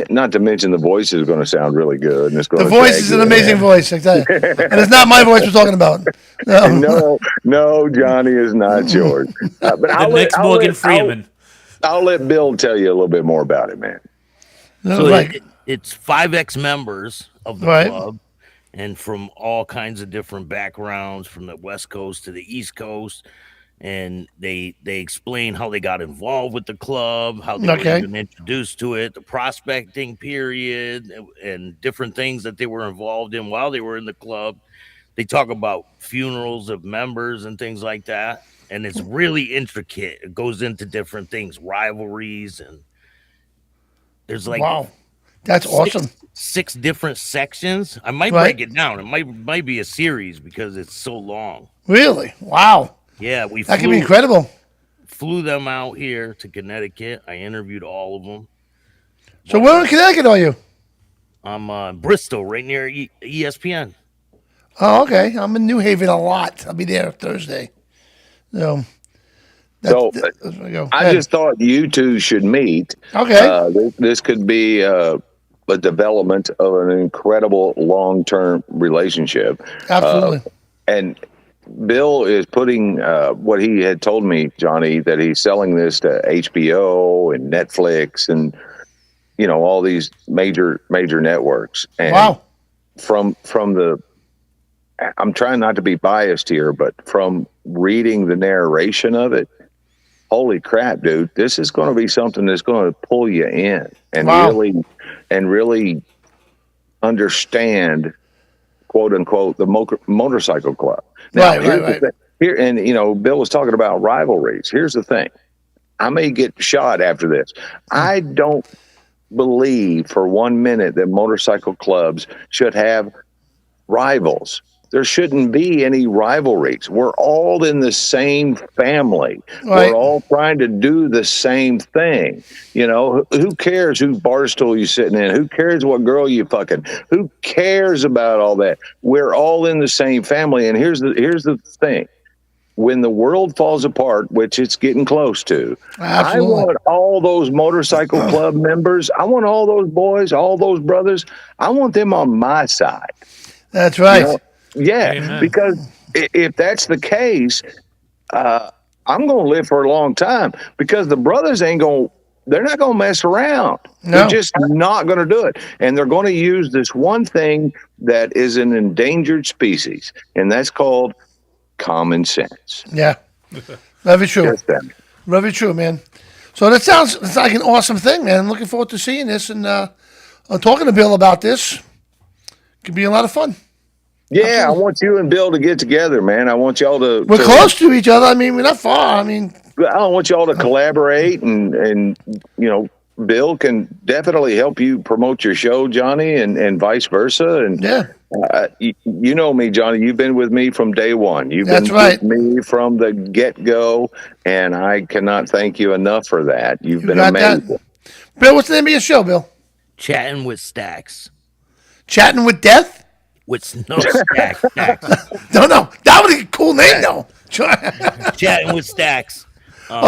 Not to mention the voice is going to sound really good. And it's going the voice is an amazing voice, I tell you. And it's not my voice we're talking about. No, Johnny is not yours. But I'll let Bill tell you a little bit more about it, man. So it's 5X members of the club, and from all kinds of different backgrounds, from the West Coast to the East Coast. And they explain how they got involved with the club, how they were even introduced to it, the prospecting period, and different things that they were involved in while they were in the club. They talk about funerals of members and things like that. And it's really intricate. It goes into different things, rivalries, and there's wow, that's awesome. 6 different sections. I might break it down. It might be a series because it's so long. Really? Wow. Yeah, that could be incredible. Flew them out here to Connecticut. I interviewed all of them. So where in Connecticut are you? I'm Bristol, right near ESPN. Oh, okay. I'm in New Haven a lot. I'll be there Thursday. I just thought you two should meet. Okay. This could be a development of an incredible long-term relationship. Absolutely. And Bill is putting what he had told me, Johnny, that he's selling this to HBO and Netflix and all these major networks. And wow. from the, I'm trying not to be biased here, but from reading the narration of it, holy crap, dude, this is going to be something that's going to pull you in and really understand, quote unquote, the motorcycle club. Now, here, and Bill was talking about rivalries. Here's the thing. I may get shot after this. I don't believe for 1 minute that motorcycle clubs should have rivals. There shouldn't be any rivalries. We're all in the same family. Right. We're all trying to do the same thing. Who cares who bar stool you sitting in? Who cares what girl you fucking? Who cares about all that? We're all in the same family. And here's the thing. When the world falls apart, which it's getting close to, Absolutely. I want all those motorcycle club members. I want all those boys, all those brothers. I want them on my side. That's right. Yeah, Amen. because if that's the case, I'm going to live for a long time because the brothers they're not going to mess around. No. They're just not going to do it. And they're going to use this one thing that is an endangered species, and that's called common sense. Yeah. Very true. Just that. Very true, man. So that sounds like an awesome thing, man. I'm looking forward to seeing this and talking to Bill about this. Could be a lot of fun. Yeah, I want you and Bill to get together, man. I want y'all to. We're close to each other. I mean, we're not far. I mean, I want y'all to collaborate, and Bill can definitely help you promote your show, Johnny, and vice versa. And yeah, you know me, Johnny. You've been with me from day one. You've That's been right. with me from the get go, and I cannot thank you enough for that. You've been got amazing. that. Bill, what's the name of your show, Bill? Chatting with Stacks. Chatting with Death? With no Stacks. No, that would be a cool name, though. Chatting with Stacks.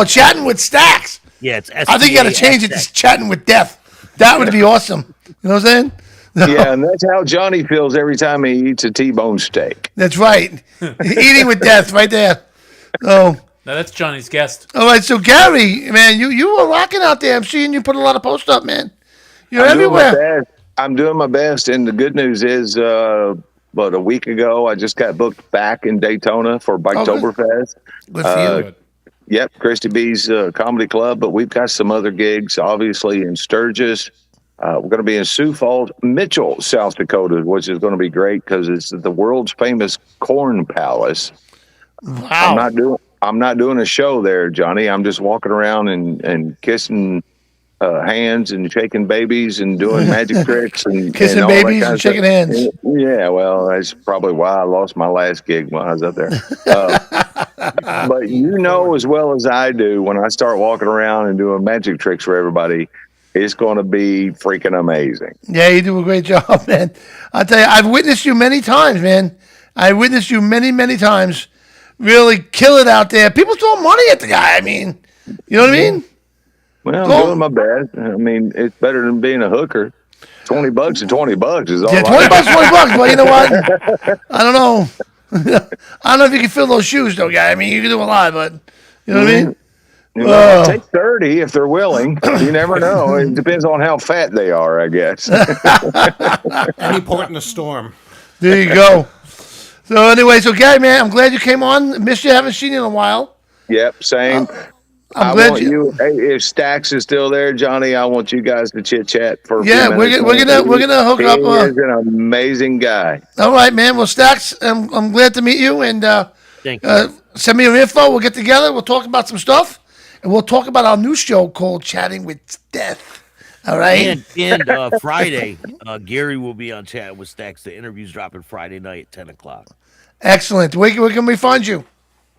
Chatting with Stacks. Yeah, it's I think you got to change it to Chatting with Death. That would be awesome. You know what I'm saying? No. Yeah, and that's how Johnny feels every time he eats a T-bone steak. That's right. Eating with Death, right there. Oh. No, that's Johnny's guest. All right, so Gary, man, you were rocking out there. I'm seeing you put a lot of posts up, man. You're everywhere. I'm doing my best, and the good news is, about a week ago, I just got booked back in Daytona for Biketoberfest. Good for you. Yep, Christy B's Comedy Club, but we've got some other gigs, obviously, in Sturgis. We're going to be in Sioux Falls, Mitchell, South Dakota, which is going to be great because it's the world's famous Corn Palace. Wow. I'm not doing a show there, Johnny. I'm just walking around and kissing hands and shaking babies and doing magic tricks and kissing all babies that kind and of shaking stuff. hands. Yeah, well, that's probably why I lost my last gig when I was up there. But you know as well as I do, when I start walking around and doing magic tricks for everybody, it's going to be freaking amazing. Yeah, you do a great job, man. I'll tell you, I've witnessed you many times, man. I witnessed you many, many times. Really kill it out there. People throw money at the guy. I mean, you know what I mean? Well, I'm doing my best. I mean, it's better than being a hooker. $20 and $20 is all Yeah, right. $20. Well, you know what? I don't know. I don't know if you can fill those shoes, though, guy. I mean, you can do a lot, but you know what I mean? Well, take 30 if they're willing. You never know. It depends on how fat they are, I guess. Any port in a storm. There you go. So anyway, Gary, man, I'm glad you came on. Missed you. Haven't seen you in a while. Yep, same. I'm I glad want you. Hey, if Stax is still there, Johnny, I want you guys to chit chat for a Yeah, few we're minutes. gonna hook up. He is an amazing guy. All right, man. Well, Stacks, I'm glad to meet you, and Thank you. send me your info. We'll get together. We'll talk about some stuff, and we'll talk about our new show called Chatting with Death. All right. And Friday, Gary will be on Chat with Stacks. The interview's dropping Friday night at 10 o'clock. Excellent. Where can we find you?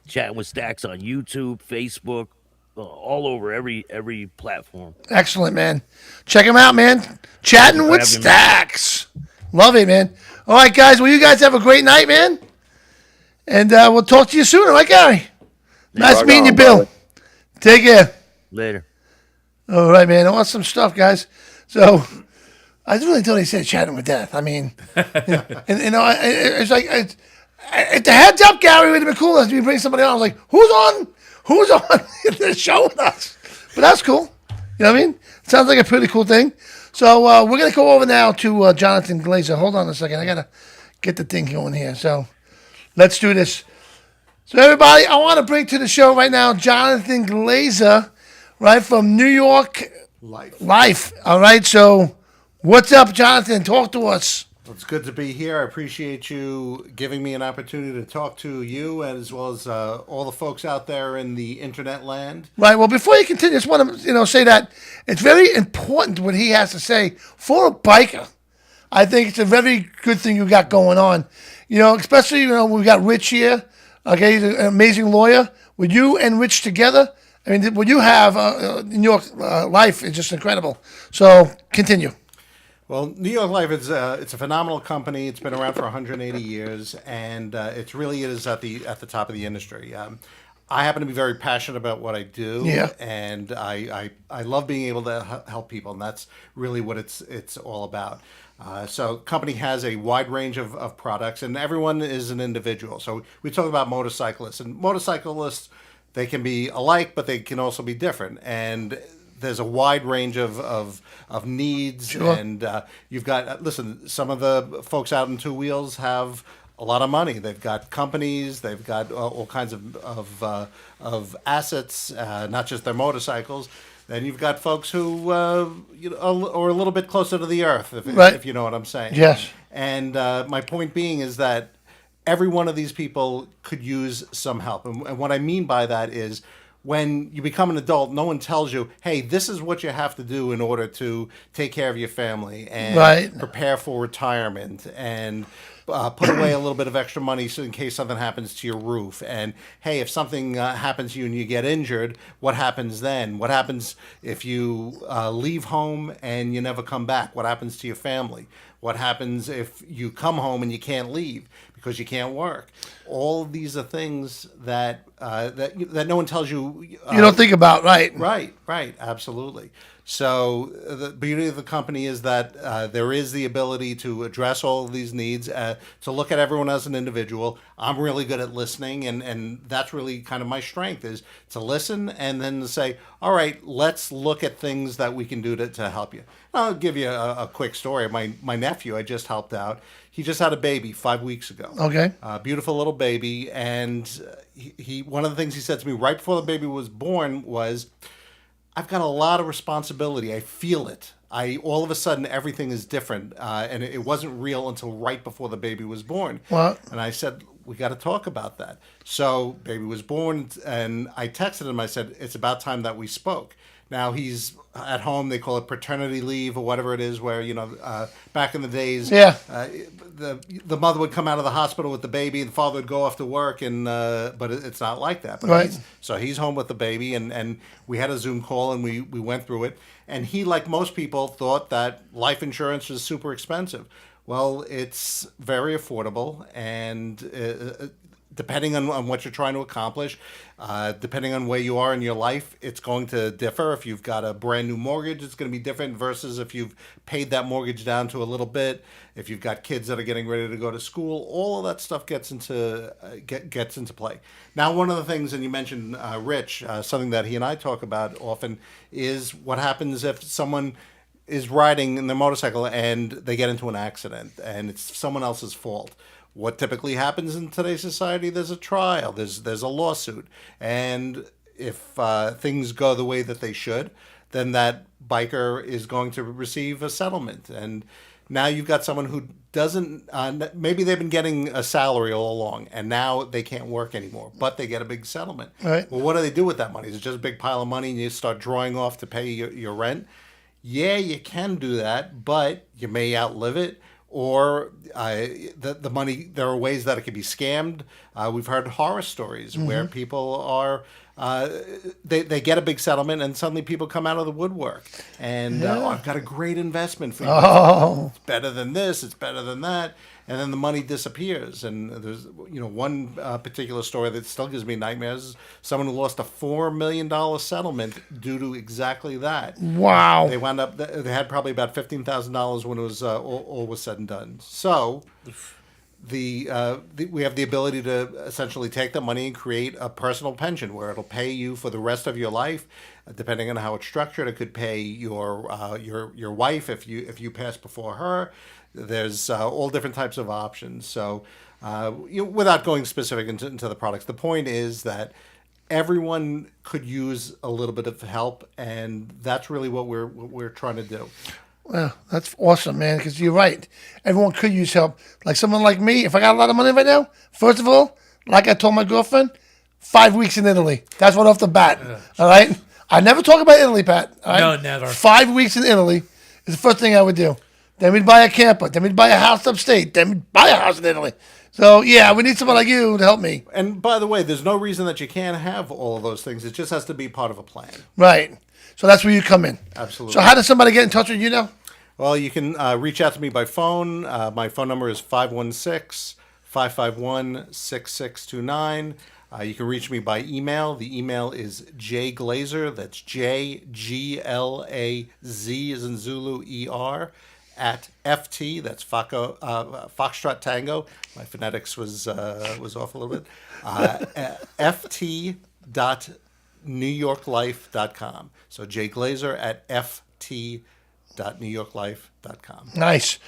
Chatting with Stacks on YouTube, Facebook, all over every platform. Excellent, man. Check him out, man. Chatting with Stacks. Love it, man. All right, guys. Well, you guys have a great night, man. And we'll talk to you soon. All right, Gary? Nice meeting you, Bill. brother. Take care. Later. All right, man. Awesome stuff, guys. So I really thought he said Chatting with Death. I mean, and it's like, at the heads up, Gary, it would have been cool if you bring somebody on. I was like, who's on the show with us? But that's cool. You know what I mean? Sounds like a pretty cool thing. So we're going to go over now to Jonathan Glazer. Hold on a second. I got to get the thing going here. So let's do this. So everybody, I want to bring to the show right now Jonathan Glazer, right, from New York Life. All right, so what's up, Jonathan? Talk to us. It's good to be here. I appreciate you giving me an opportunity to talk to you as well as all the folks out there in the internet land. Right. Well, before you continue, I just want to say that it's very important what he has to say for a biker. I think it's a very good thing you got going on. Especially we got Rich here. Okay, he's an amazing lawyer. With you and Rich together, I mean, what you have in your life is just incredible. So continue. Well, New York Life is it's a phenomenal company. It's been around for 180 years, and it really is at the top of the industry. I happen to be very passionate about what I do, and I love being able to help people, and that's really what it's all about. So company has a wide range of products, and everyone is an individual. So we talk about motorcyclists, and motorcyclists, they can be alike, but they can also be different. And there's a wide range of needs, and you've got listen. Some of the folks out in two wheels have a lot of money. They've got companies. They've got all kinds of assets, not just their motorcycles. Then you've got folks who are a little bit closer to the earth, if you know what I'm saying. Yes. And my point being is that every one of these people could use some help, and what I mean by that is, when you become an adult, no one tells you, hey, this is what you have to do in order to take care of your family and prepare for retirement and put away a little bit of extra money so in case something happens to your roof. And, hey, if something happens to you and you get injured, what happens then? What happens if you leave home and you never come back? What happens to your family? What happens if you come home and you can't leave because you can't work? All of these are things that no one tells you. You don't think about, right? Right, absolutely. So the beauty of the company is that there is the ability to address all of these needs, to look at everyone as an individual. I'm really good at listening, and that's really kind of my strength, is to listen and then to say, all right, let's look at things that we can do to help you. I'll give you a quick story. My nephew, I just helped out. He just had a baby 5 weeks ago. Okay. Beautiful little baby. And he one of the things he said to me right before the baby was born was, I've got a lot of responsibility. I feel it. All of a sudden, everything is different. And it wasn't real until right before the baby was born. What? And I said, we got to talk about that. So baby was born, and I texted him. I said, it's about time that we spoke. Now he's at home. They call it paternity leave or whatever it is, where, back in the days, the mother would come out of the hospital with the baby, and the father would go off to work, and but it's not like that. But he's home with the baby, and we had a Zoom call, and we went through it. And he, like most people, thought that life insurance was super expensive. Well, it's very affordable, and depending on what you're trying to accomplish, depending on where you are in your life, it's going to differ. If you've got a brand new mortgage, it's going to be different versus if you've paid that mortgage down to a little bit. If you've got kids that are getting ready to go to school, all of that stuff gets into play. Now, one of the things, and you mentioned Rich, something that he and I talk about often, is what happens if someone is riding in their motorcycle and they get into an accident and it's someone else's fault. What typically happens in today's society, there's a trial, there's a lawsuit. And if things go the way that they should, then that biker is going to receive a settlement. And now you've got someone who doesn't, maybe they've been getting a salary all along, and now they can't work anymore, but they get a big settlement. Right. Well, what do they do with that money? Is it just a big pile of money and you start drawing off to pay your rent? Yeah, you can do that, but you may outlive it. Or the money, there are ways that it can be scammed. We've heard horror stories where people are, they get a big settlement and suddenly people come out of the woodwork. And I've got a great investment for you. Oh. It's better than this, it's better than that. And then the money disappears. And there's one particular story that still gives me nightmares. Someone who lost a $4 million settlement due to exactly that. Wow. They wound up, they had probably about $15,000 when it was all was said and done. So we have the ability to essentially take the money and create a personal pension where it'll pay you for the rest of your life, depending on how it's structured. It could pay your wife if you pass before her. There's all different types of options. So, without going specific into the products, the point is that everyone could use a little bit of help, and that's really what we're trying to do. Well, that's awesome, man, because you're right. Everyone could use help. Like someone like me, if I got a lot of money right now, first of all, like I told my girlfriend, 5 weeks in Italy. That's right off the bat. All right? I never talk about Italy, Pat. All right? No, never. 5 weeks in Italy is the first thing I would do. Then we'd buy a camper. Then we'd buy a house upstate. Then we'd buy a house in Italy. So, yeah, we need someone like you to help me. And by the way, there's no reason that you can't have all of those things. It just has to be part of a plan. Right. So that's where you come in. Absolutely. So how does somebody get in touch with you now? Well, you can reach out to me by phone. My phone number is 516-551-6629. You can reach me by email. The email is jglazer, that's JGLAZ as in Zulu ER, at FT, that's Foxtrot Tango. My phonetics was off a little bit. ft.newyorklife.com. So jglazer at ft.newyorklife.com. Nice.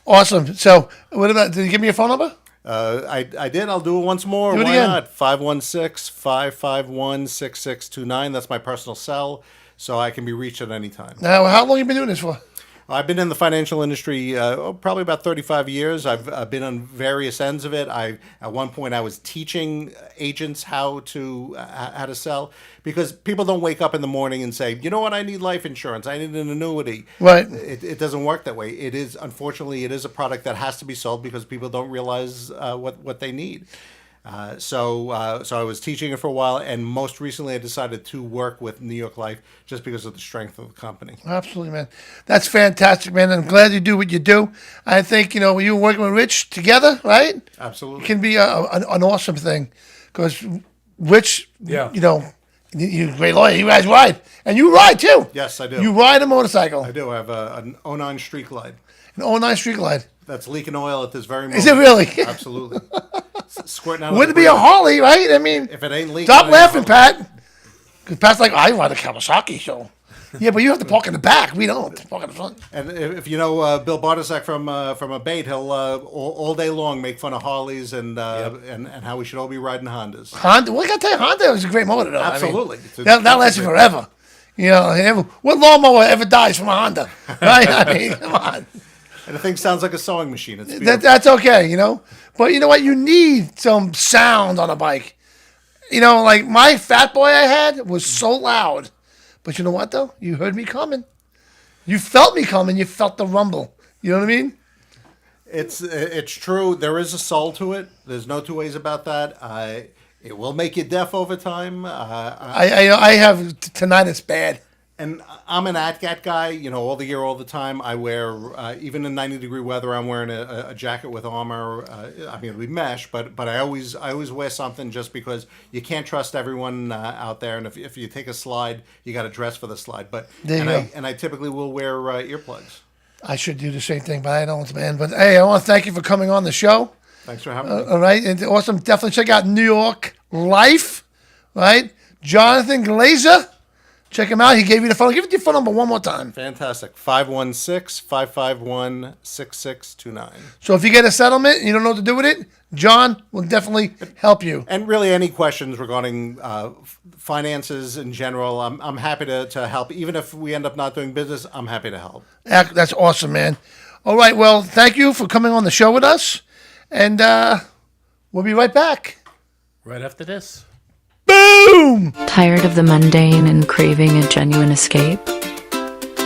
Awesome. So what about, did you give me your phone number? I did. I'll do it once more. Do it Why again. not? 516-551-6629. That's my personal cell, so I can be reached at any time. Now, how long have you been doing this for? I've been in the financial industry probably about 35 years. I've been on various ends of it. At one point I was teaching agents how to sell, because people don't wake up in the morning and say, you know what, I need life insurance, I need an annuity. Right. It doesn't work that way. It is, unfortunately, it is a product that has to be sold because people don't realize what they need. So I was teaching it for a while, and most recently I decided to work with New York Life just because of the strength of the company. Absolutely, man. That's fantastic, man. I'm glad you do what you do. I think, you were working with Rich together, right? Absolutely. It can be an awesome thing, because Rich, you're a great lawyer. You guys ride. And you ride, too. Yes, I do. You ride a motorcycle. I do. I have an 09 Street Glide. An 09 Street Glide. That's leaking oil at this very moment. Is it really? Absolutely. Squirting out. Wouldn't it be a Harley, right? I mean, if it ain't leaking, stop laughing, Pat. Because Pat's like, I ride a Kawasaki, so. Yeah, but you have to park in the back. We don't. Park in the front. And if you know Bill Bartosak from Abate, he'll all day long make fun of Harleys and how we should all be riding Hondas. Honda, well, I got to tell you, Honda is a great motor, though. Absolutely. I mean, that lasts you forever. What lawnmower ever dies from a Honda? Right? I mean, come on. And the thing sounds like a sewing machine. It's beautiful. That's okay, But you know what? You need some sound on a bike. Like my Fat Boy I had was so loud. But you know what, though? You heard me coming. You felt me coming. You felt the rumble. You know what I mean? It's true. There is a soul to it. There's no two ways about that. It will make you deaf over time. I have tinnitus bad. And I'm an ATGAT guy, all the year, all the time. I wear, even in 90-degree weather, I'm wearing a jacket with armor. It'll be mesh, but I always wear something, just because you can't trust everyone out there. And if you take a slide, you got to dress for the slide. I typically will wear earplugs. I should do the same thing, but I don't, man. But hey, I want to thank you for coming on the show. Thanks for having me. All right, and awesome. Definitely check out New York Life, right? Jonathan Glazer. Check him out. He gave you the phone. Give it your phone number one more time. Fantastic. 516-551-6629. So if you get a settlement and you don't know what to do with it, John will definitely help you. And really, any questions regarding finances in general, I'm happy to help. Even if we end up not doing business, I'm happy to help. That's awesome, man. All right. Well, thank you for coming on the show with us. And we'll be right back. Right after this. Boom! Tired of the mundane and craving a genuine escape?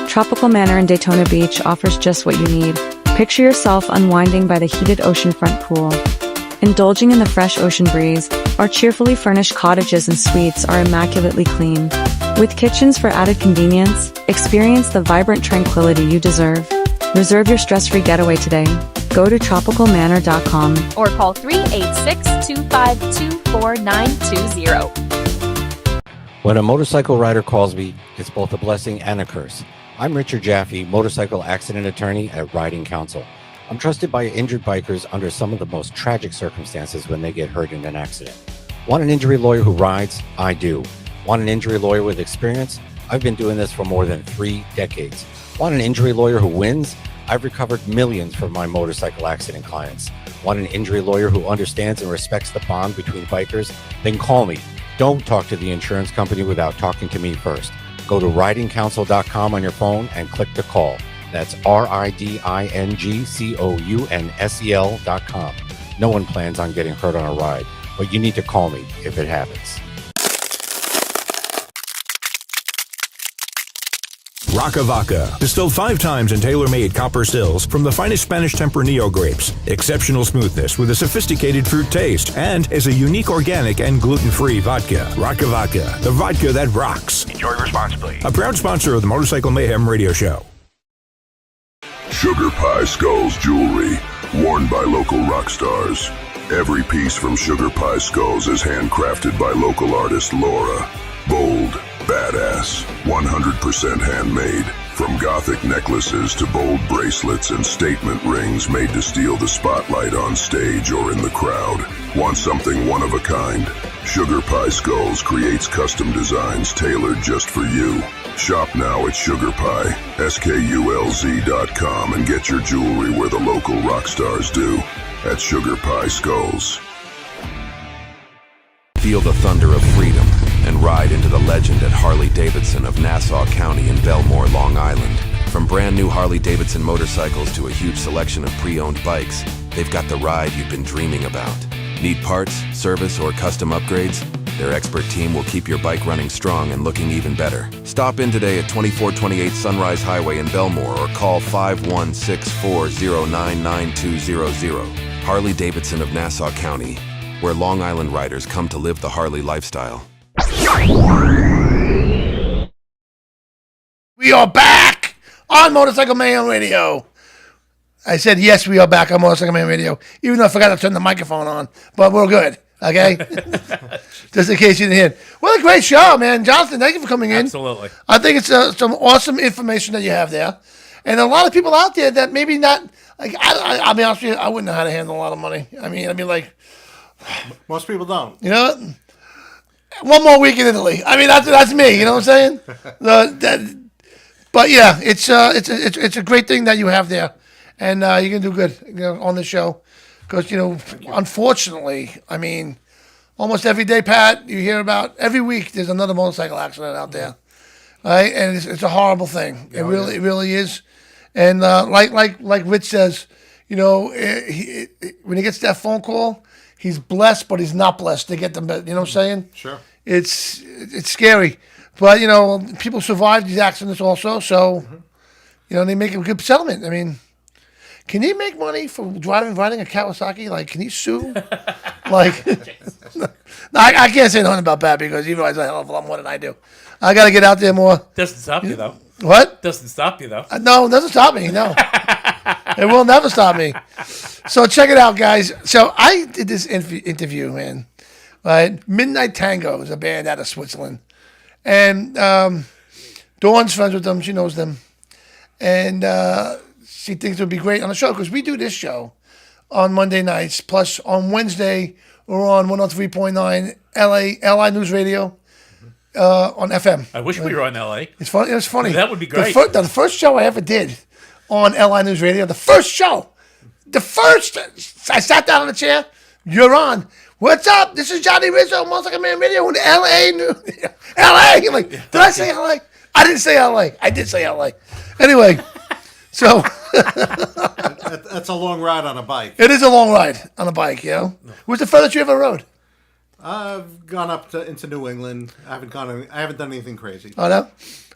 Tropical Manor in Daytona Beach offers just what you need. Picture yourself unwinding by the heated oceanfront pool. Indulging in the fresh ocean breeze, our cheerfully furnished cottages and suites are immaculately clean. With kitchens for added convenience, experience the vibrant tranquility you deserve. Reserve your stress-free getaway today. Go to tropicalmanor.com or call 386-252-4920. When a motorcycle rider calls me, it's both a blessing and a curse. I'm Richard Jaffe, motorcycle accident attorney at Riding Counsel. I'm trusted by injured bikers under some of the most tragic circumstances when they get hurt in an accident. Want an injury lawyer who rides? I do. Want an injury lawyer with experience? I've been doing this for more than 3 decades. Want an injury lawyer who wins? I've recovered millions from my motorcycle accident clients. Want an injury lawyer who understands and respects the bond between bikers? Then call me. Don't talk to the insurance company without talking to me first. Go to ridingcounsel.com on your phone and click to call. That's ridingcounsel.com. No one plans on getting hurt on a ride, but you need to call me if it happens. Rocavaca, distilled 5 times in tailor-made copper stills from the finest Spanish Tempranillo grapes. Exceptional smoothness with a sophisticated fruit taste and is a unique organic and gluten-free vodka. Rocavaca, the vodka that rocks. Enjoy responsibly. A proud sponsor of the Motorcycle Mayhem Radio Show. Sugar Pie Skulls jewelry, worn by local rock stars. Every piece from Sugar Pie Skulls is handcrafted by local artist Laura. Bold, badass, 100% handmade. From gothic necklaces to bold bracelets and statement rings made to steal the spotlight on stage or in the crowd. Want something one of a kind? Sugar Pie Skulls creates custom designs tailored just for you. Shop now at SugarPie.com and get your jewelry where the local rock stars do, at Sugar Pie Skulls. Feel the thunder of freedom and ride into the legend at Harley-Davidson of Nassau County in Belmore, Long Island. From brand new Harley-Davidson motorcycles to a huge selection of pre-owned bikes, they've got the ride you've been dreaming about. Need parts, service, or custom upgrades? Their expert team will keep your bike running strong and looking even better. Stop in today at 2428 Sunrise Highway in Belmore or call 516-409-9200. Harley-Davidson of Nassau County, where Long Island riders come to live the Harley lifestyle. We are back on Motorcycle Mayhem Radio. I said, yes, we are back on Motorcycle Mayhem Radio, even though I forgot to turn the microphone on, but we're good, okay? Just in case you didn't hear. What a great show, man. Jonathan, thank you for coming in. Absolutely. I think it's some awesome information that you have there. And a lot of people out there that maybe not, like, I'll be honest with you, I wouldn't know how to handle a lot of money. I mean, like, most people don't. You know what? One more week in Italy. I mean, that's me. You know what I'm saying? But yeah, it's a great thing that you have there, and you're gonna do good, on the show, because unfortunately, I mean, almost every day, Pat, you hear about every week there's another motorcycle accident out there, right? And it's a horrible thing. It really is. And like Rich says, when he gets that phone call, he's blessed, but he's not blessed to get them. You know what I'm saying? Sure. It's scary, but people survive these accidents also. So, they make a good settlement. I mean, can he make money for riding a Kawasaki? Like, can he sue? Like, no, I can't say nothing about that because he rides a hell of a lot more than I do. I got to get out there more. Doesn't stop you though. What? Doesn't stop you though. No, it doesn't stop me. No. It will never stop me. So check it out, guys. So I did this interview, man. Right? Midnight Tango is a band out of Switzerland. And Dawn's friends with them. She knows them. And she thinks it would be great on the show because we do this show on Monday nights. Plus, on Wednesday, we're on 103.9 LI News Radio on FM. I wish we were on LA. It's funny. It was funny. That would be great. The first show I ever did on LI News Radio, the first show, I sat down on the chair. You're on. What's up? This is Johnny Rizzo, Motorcycle Mayhem Radio in LA News. LA. Like, did I say LA? I didn't say LA. I did say LA. Anyway, so that's a long ride on a bike. It is a long ride on a bike, What's the furthest you ever rode? I've gone up into New England. I haven't done anything crazy. Oh no,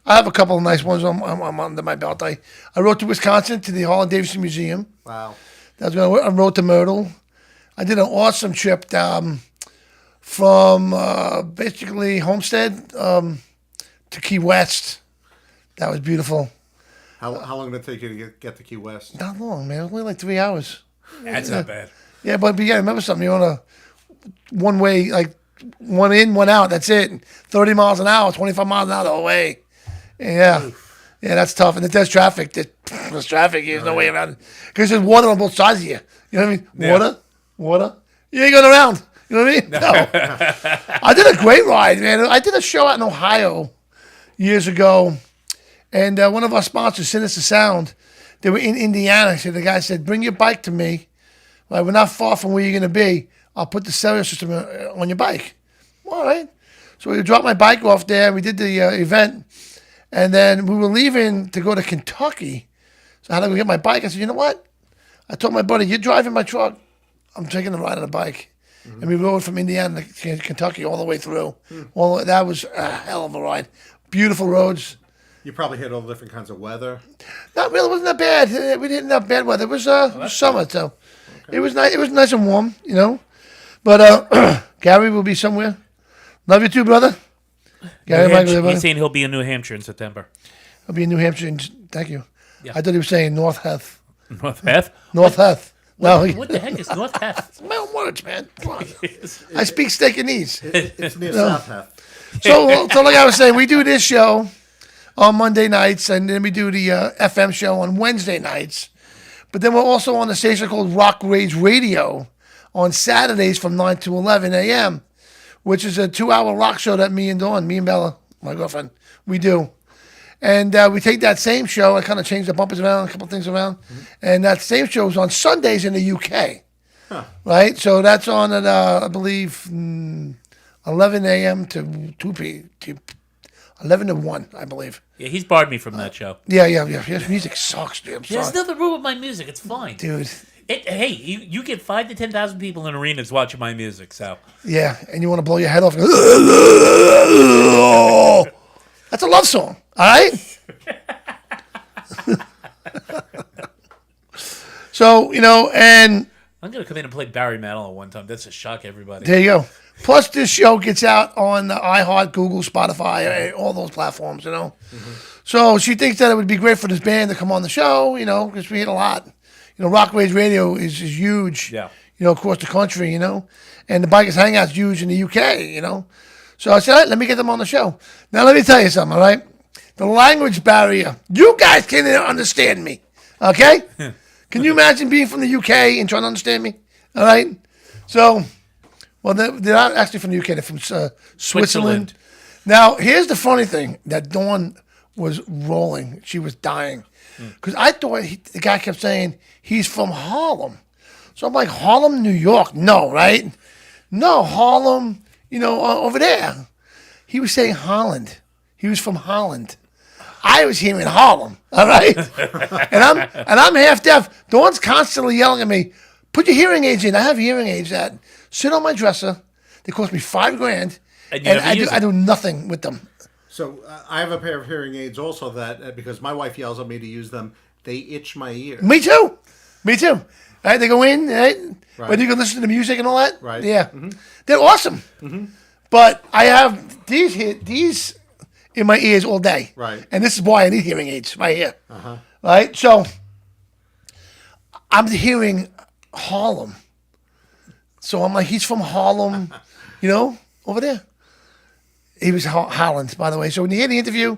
I have a couple of nice ones I'm under my belt. I rode to Wisconsin to the Harley-Davidson Museum. Wow. I rode to Myrtle. I did an awesome trip from basically Homestead to Key West. That was beautiful. How long did it take you to get to Key West? Not long, man. Only like 3 hours. That's not bad. Yeah, but remember something. You're on a one-way, like one in, one out. That's it. 30 miles an hour, 25 miles an hour the whole way. Yeah. Yeah, that's tough. And if there's traffic, There's traffic. There's no way around it. Because there's water on both sides of you. You know what I mean? Yeah. Water. You ain't going around. You know what I mean? No. I did a great ride, man. I did a show out in Ohio years ago. And one of our sponsors, Sinister Sound, they were in Indiana. So the guy said, bring your bike to me. Like, we're not far from where you're going to be. I'll put the stereo system on your bike. All right. So we dropped my bike off there. We did the event. And then we were leaving to go to Kentucky. So I had to go get my bike. I said, you know what? I told my buddy, you're driving my truck. I'm taking the ride on the bike. Mm-hmm. And we rode from Indiana to Kentucky all the way through. Well, that was a hell of a ride. Beautiful roads. You probably hit all different kinds of weather. Not really. It wasn't that bad. We didn't have bad weather. It was summer, so okay. It was nice. It was nice and warm, you know. But Gary will be somewhere. Love you too, brother. Gary, he's saying he'll be in New Hampshire in September. I'll be in New Hampshire. Thank you. Yeah. I thought he was saying North Heath. North Heath? North Heath. No. What the heck is North Heath? It's my own words, man. Come on. I speak Steakanese. It's near South Heath. So like I was saying, we do this show on Monday nights, and then we do the FM show on Wednesday nights. But then we're also on a station called Rock Rage Radio on Saturdays from 9 to 11 a.m., which is a 2-hour rock show that me and Bella, my girlfriend, we do. And we take that same show and kind of change the bumpers around, a couple things around. Mm-hmm. And that same show is on Sundays in the UK. Huh. Right? So that's on at, I believe, 11 a.m. to 2 p.m. 11 to 1, I believe. Yeah, he's barred me from that show. Yeah. His music sucks, dude. I'm sorry. There's nothing wrong with my music. It's fine. Dude. Hey, you get 5,000 to 10,000 people in arenas watching my music, so. Yeah, and you want to blow your head off. That's a love song, all right? So, and... I'm going to come in and play Barry Manilow one time. That's to shock everybody. There you go. Plus, this show gets out on iHeart, Google, Spotify, all those platforms, Mm-hmm. So she thinks that it would be great for this band to come on the show, because we hit a lot. Rock Rage Radio is huge, across the country, and the Bikers Hangout's huge in the UK, So I said, all right, let me get them on the show. Now, let me tell you something, all right? The language barrier, you guys can't understand me, okay? Can you imagine being from the UK and trying to understand me, all right? So, well, they're not actually from the UK, they're from Switzerland. Now, here's the funny thing, that Dawn was rolling. She was dying. Because I thought the guy kept saying he's from Harlem. So I'm like, Harlem, New York? No, right? No, Harlem, over there. He was saying Holland. He was from Holland. I was hearing Harlem, all right? and I'm half deaf. Dawn's constantly yelling at me, put your hearing aids in. I have hearing aids that sit on my dresser. They cost me $5,000. And I do nothing with them. So I have a pair of hearing aids also that, because my wife yells at me to use them, they itch my ear. Me too. Right, they go in, right? Whether you can listen to the music and all that. Right. Yeah. Mm-hmm. They're awesome. Mm-hmm. But I have these in my ears all day. Right. And this is why I need hearing aids right here. Uh-huh. Right? So I'm hearing Harlem. So I'm like, he's from Harlem, over there. He was Holland, by the way. So when you hear the interview,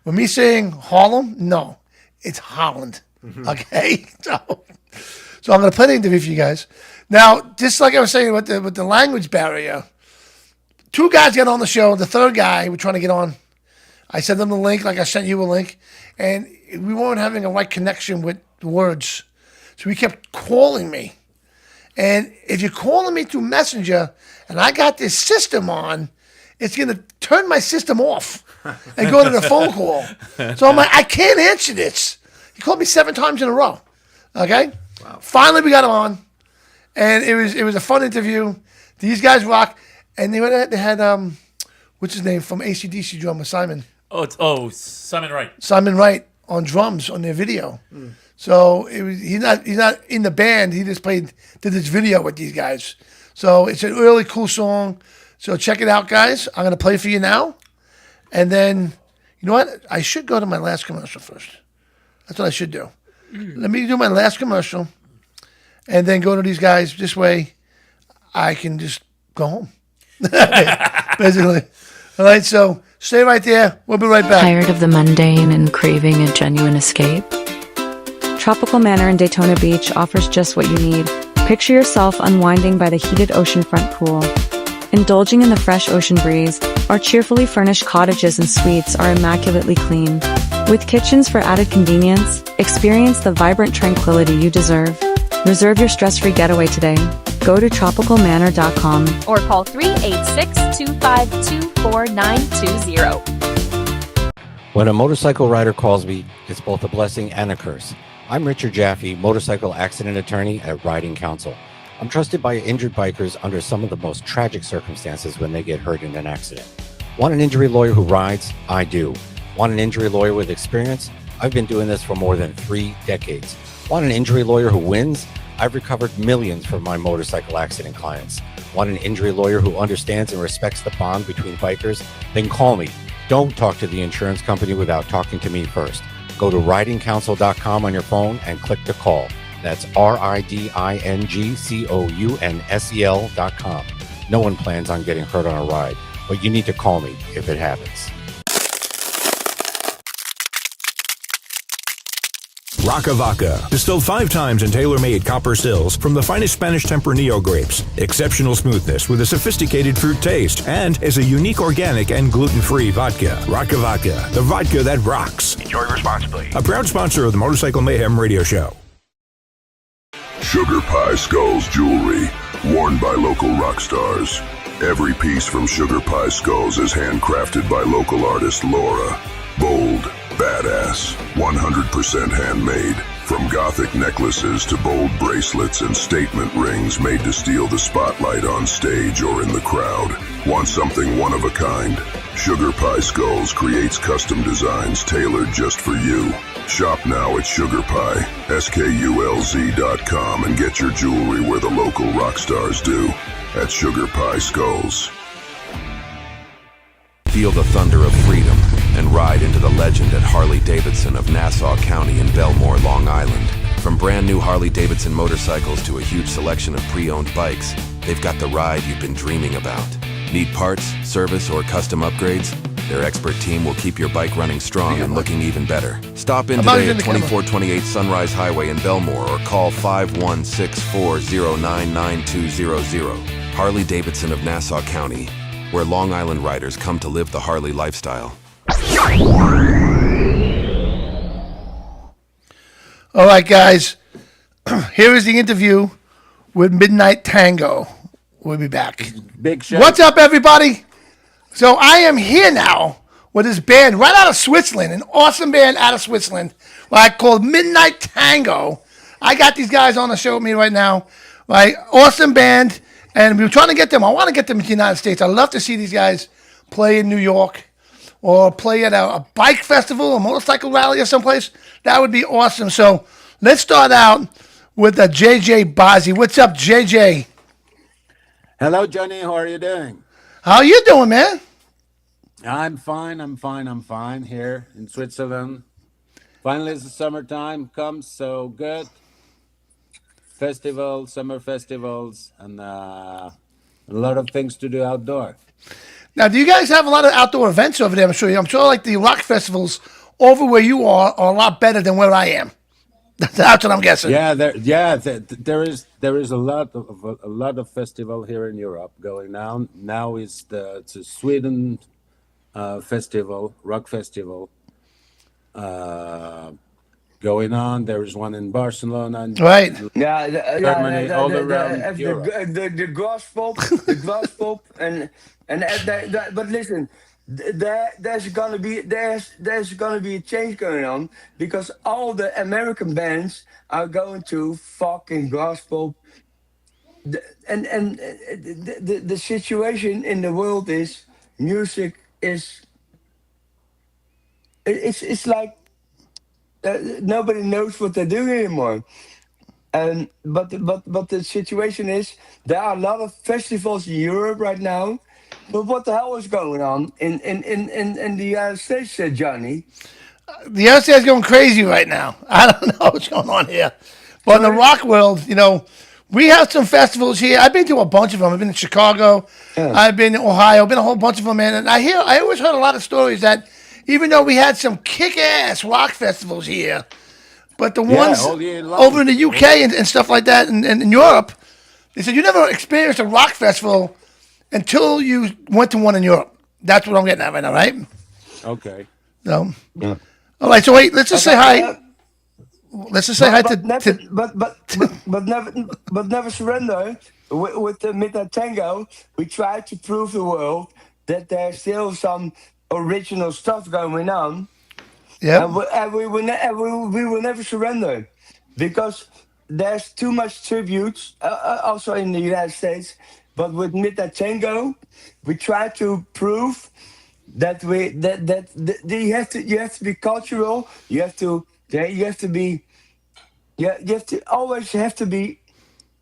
with me saying Harlem, no, it's Holland. Mm-hmm. Okay? So I'm going to play the interview for you guys. Now, just like I was saying with the language barrier, 2 guys got on the show. The third guy, we're trying to get on. I sent them the link, like I sent you a link, and we weren't having a right connection with the words. So he kept calling me. And if you're calling me through Messenger, and I got this system on, it's going to turn my system off and go to the phone call. So I'm like, I can't answer this. He called me 7 times in a row. Okay? Wow. Finally, we got him on. And it was a fun interview. These guys rock. And they had what's his name from AC/DC drummer, Simon. Simon Wright. Simon Wright on drums on their video. Mm. So he's not in the band. He just did this video with these guys. So it's a really cool song. So check it out, guys. I'm going to play for you now. And then, you know what? I should go to my last commercial first. That's what I should do. Let me do my last commercial and then go to these guys. This way I can just go home. Basically. All right, so stay right there. We'll be right back. Tired of the mundane and craving a genuine escape? Tropical Manor in Daytona Beach offers just what you need. Picture yourself unwinding by the heated oceanfront pool, indulging in the fresh ocean breeze. Our cheerfully furnished cottages and suites are immaculately clean. With kitchens for added convenience, experience the vibrant tranquility you deserve. Reserve your stress-free getaway today. Go to tropicalmanor.com or call 386-252-4920. When a motorcycle rider calls me, it's both a blessing and a curse. I'm Richard Jaffe, motorcycle accident attorney at Riding Counsel. I'm trusted by injured bikers under some of the most tragic circumstances when they get hurt in an accident. Want an injury lawyer who rides? I do. Want an injury lawyer with experience? I've been doing this for more than 3 decades. Want an injury lawyer who wins? I've recovered millions from my motorcycle accident clients. Want an injury lawyer who understands and respects the bond between bikers? Then call me. Don't talk to the insurance company without talking to me first. Go to ridingcounsel.com on your phone and click to call. That's ridingcounsel.com. No one plans on getting hurt on a ride, but you need to call me if it happens. Rocca Vaca, distilled 5 times in tailor-made copper stills from the finest Spanish Tempranillo grapes. Exceptional smoothness with a sophisticated fruit taste, and is a unique organic and gluten-free vodka. Rocca Vaca, the vodka that rocks. Enjoy responsibly. A proud sponsor of the Motorcycle Mayhem Radio Show. Sugar Pie Skulls jewelry, worn by local rock stars. Every piece from Sugar Pie Skulls is handcrafted by local artist Laura. Bold, badass, 100% handmade. From gothic necklaces to bold bracelets and statement rings made to steal the spotlight on stage or in the crowd. Want something one of a kind? Sugar Pie Skulls creates custom designs tailored just for you. Shop now at SugarPie.com and get your jewelry where the local rock stars do. At Sugar Pie Skulls. Feel the thunder of freedom and ride into the legend at Harley-Davidson of Nassau County in Belmore, Long Island. From brand new Harley-Davidson motorcycles to a huge selection of pre-owned bikes, they've got the ride you've been dreaming about. Need parts, service, or custom upgrades? Their expert team will keep your bike running strong and looking even better. Stop in today at 2428 Sunrise Highway in Belmore or call 516-409-9200. Harley-Davidson of Nassau County, where Long Island riders come to live the Harley lifestyle. All right, guys. Here is the interview with Midnight Tango. We'll be back. Big show. What's up, everybody? So I am here now with this band right out of Switzerland, an awesome band out of Switzerland, called Midnight Tango. I got these guys on the show with me right now. Right, awesome band, and we were trying to get them. I want to get them to the United States. I'd love to see these guys play in New York or play at a bike festival, a motorcycle rally or someplace. That would be awesome. So let's start out with JJ Bozzi. What's up, JJ? Hello, Johnny. How are you doing? How you doing, man? I'm fine here in Switzerland. Finally, the summertime comes, so good. Festivals, summer festivals, and a lot of things to do outdoor. Now, do you guys have a lot of outdoor events over there? I'm sure like the rock festivals over where you are a lot better than where I am. That's what I'm guessing. Yeah, there is a lot of festival here in Europe going on. Now it's the Sweden festival, rock festival, going on. There is one in Barcelona, and right? Germany, all around Europe. The Glaspop, but listen. There's gonna be a change going on because all the American bands are going to fucking Glaspop. And the situation in the world is music is it's like nobody knows what they're doing anymore. And but the situation is there are a lot of festivals in Europe right now. But what the hell is going on in the United States, Johnny? The United States is going crazy right now. I don't know what's going on here. But in the rock world, we have some festivals here. I've been to a bunch of them. I've been in Chicago. Yeah. I've been in Ohio. I've been a whole bunch of them, man. And I always heard a lot of stories that even though we had some kick-ass rock festivals here, But the Yeah, ones all year long. over in the UK and stuff like that, and in Europe, they said you never experienced a rock festival until you went to one in Europe. That's what I'm getting at right now, right? Okay. So, all right. So wait, let's just say hi. Let's just say hi to. But never surrender. With the Midnight Tango, we try to prove the world that there's still some original stuff going on. Yeah. And we will never surrender, because there's too much tributes also in the United States. But with Midnight Tango, we try to prove that you have to be cultural. You have to always have to be.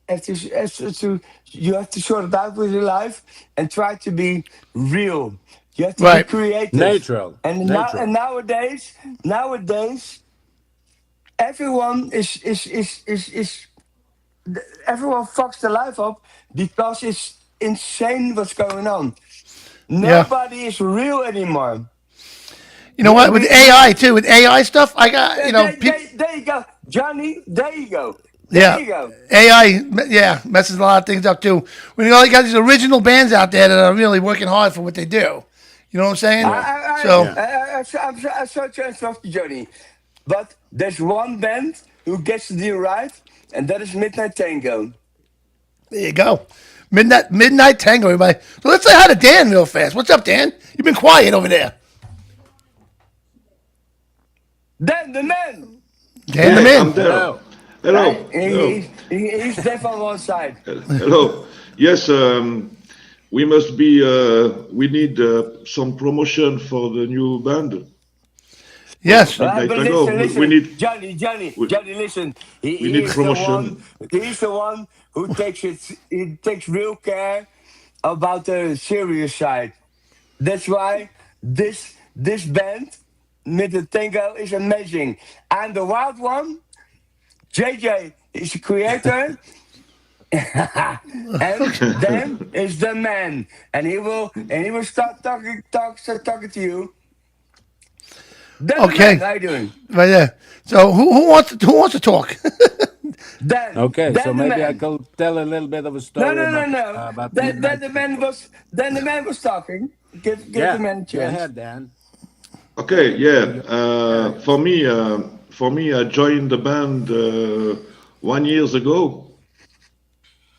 You have to sort it out with your life and try to be real. You have to be creative, natural, and nowadays, everyone everyone fucks their life up because it's insane what's going on. Nobody is real anymore. You know what? With AI too, with AI stuff, I got There you go, Johnny. There you go. Yeah, There you go. AI, messes a lot of things up too. When you got these original bands out there that are really working hard for what they do, you know what I'm saying? I'm so to Johnny, but there's one band who gets the deal right, and that is Midnight Tango. There you go, Midnight Tango, everybody. So let's say hi to Dan real fast. What's up, Dan? You've been quiet over there. Dan the man. Dan the man. I'm there. Hello. He's deaf on one side. Hello. Yes, we must be. We need some promotion for the new band. Yes. But listen, we need Johnny, listen. We need promotion. He's the one who takes it. He takes real care about the serious side. That's why this band, Midnight Tango, is amazing. And the wild one, JJ, is the creator. And Dan is the man, and he will start talking to you. Dan, Okay. how you doing? Right there. So who wants to talk? Dan. Okay, Dan so the maybe man. I could tell a little bit of a story. No. About Then the man was talking. Give the man a Go chance. ahead, Dan. Okay. Yeah. For me, I joined the band 1 year ago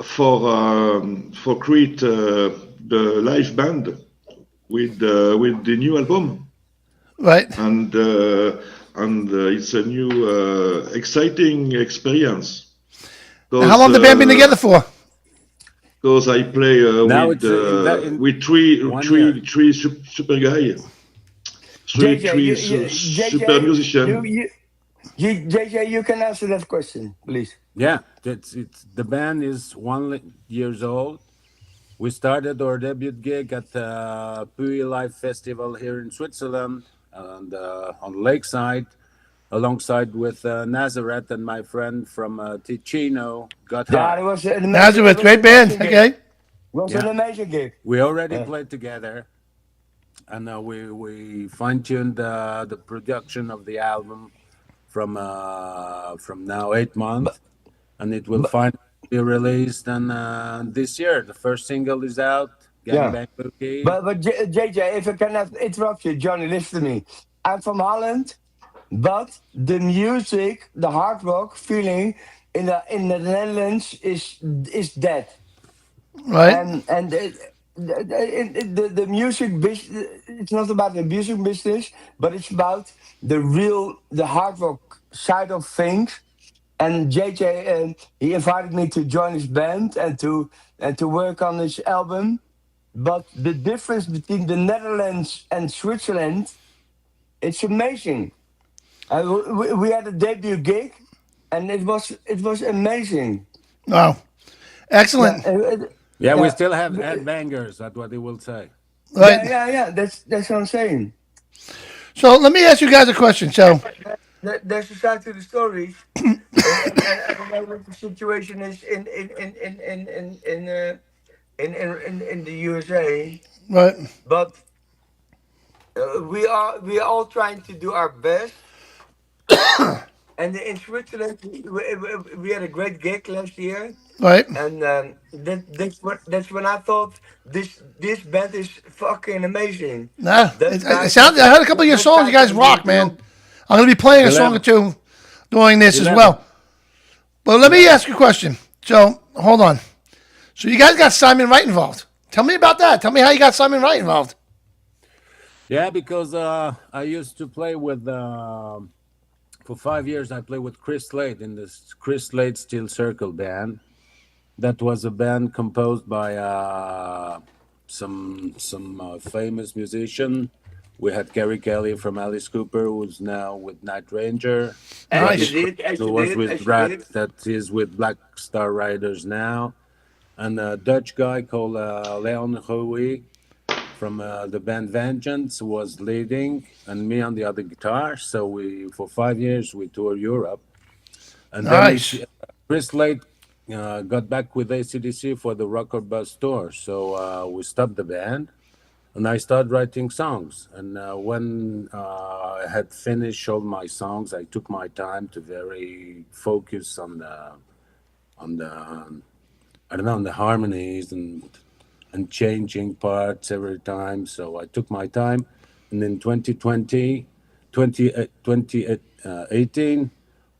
for create the live band with the new album. Right. And it's a new exciting experience. How long the band been together for? Because I play with three super guys, three super musicians. JJ, you can answer that question, please. Yeah, it's the band is 1 year old. We started our debut gig at the Puy Live Festival here in Switzerland, and on Lakeside, alongside with Nazareth and my friend from Ticino. It was an amazing, Nazareth, great band. Okay. It was an amazing gig. We already played together, and we fine-tuned the production of the album from now 8 months, and it will finally be released and this year. The first single is out. Gangbang Boogie. But JJ, if I can interrupt you, Johnny, listen to me. I'm from Holland, but the music, the hard rock feeling in the Netherlands is dead. Right. And the music business, it's not about the music business, but it's about the hard rock side of things. And JJ, he invited me to join his band and to work on his album. But the difference between the Netherlands and Switzerland, it's amazing. We had a debut gig, and it was amazing. Wow, excellent. Yeah, we still have headbangers. That's what they will say. Right. Yeah. That's what I'm saying. So let me ask you guys a question. So there's a side to the story. and I don't know what the situation is in the USA. Right. But we are all trying to do our best And in Switzerland, we had a great gig last year. Right. And that's when I thought this band is fucking amazing. Nah, Those it guys sounds. I heard a couple of your those songs. You guys are rock, man. I'm gonna be playing a song or two during this as well. But let me ask you a question. So hold on. So you guys got Simon Wright involved. Tell me about that. Tell me how you got Simon Wright involved. Yeah, because I used to play with, for 5 years, I played with Chris Slade in this Chris Slade Steel Circle band. That was a band composed by some famous musician. We had Kerry Kelly from Alice Cooper, who's now with Night Ranger. Nice. Who was with Rat, that is with Black Star Riders now. And a Dutch guy called Leon Rouy from the band Vengeance was leading, and me on the other guitar. So for 5 years, we toured Europe. And Nice. then Chris Slade got back with AC/DC for the Rock or Bust tour. So we stopped the band, and I started writing songs. And when I had finished all my songs, I took my time to very focus on the I don't know, on the harmonies and changing parts every time. So I took my time, and in 2018,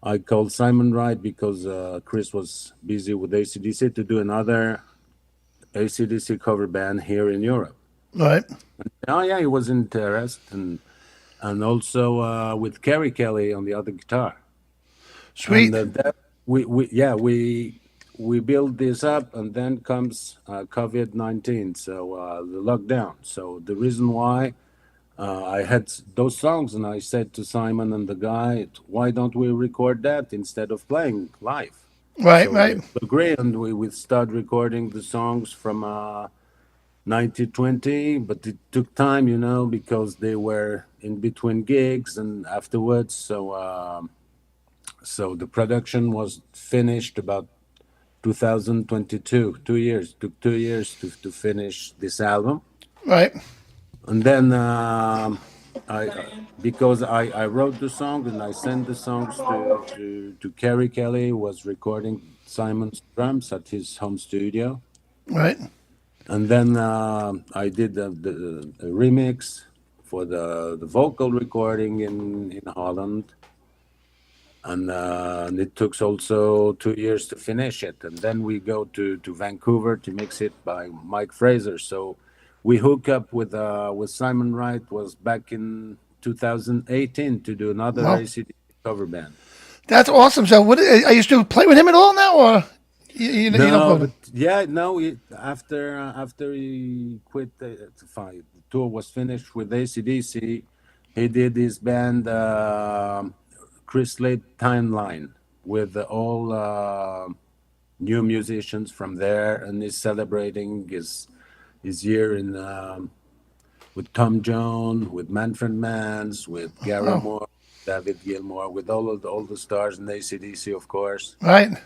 I called Simon Wright because Chris was busy with AC/DC to do another AC/DC cover band here in Europe. Right. Oh yeah, he was interested, and also with Kerry Kelly on the other guitar. Sweet. And we build this up, and then comes COVID-19, so the lockdown. So the reason why I had those songs, and I said to Simon and the guy, why don't we record that instead of playing live? Right, So right. we agreed, and we started recording the songs from 1920, but it took time, because they were in between gigs and afterwards. So the production was finished about 2022. 2 years. Took 2 years to finish this album. Right. And then because I wrote the songs and I sent the songs to Kerry Kelly, who was recording Simon's drums at his home studio. Right. And then I did the remix for the vocal recording in Holland. And it took also 2 years to finish it. And then we go to Vancouver to mix it by Mike Fraser. So we hook up with Simon Wright, was back in 2018 to do another Wow. AC/DC cover band. That's awesome. So, what are you still play with him at all now, or you No, don't? but after he quit, the tour was finished with AC/DC, he did his band Chris Slade Timeline with all new musicians from there, and he's celebrating his year in with Tom Jones, with Manfred Mann's, with Gary Oh. Moore, David Gilmour, with all the stars in AC/DC, of course. Right.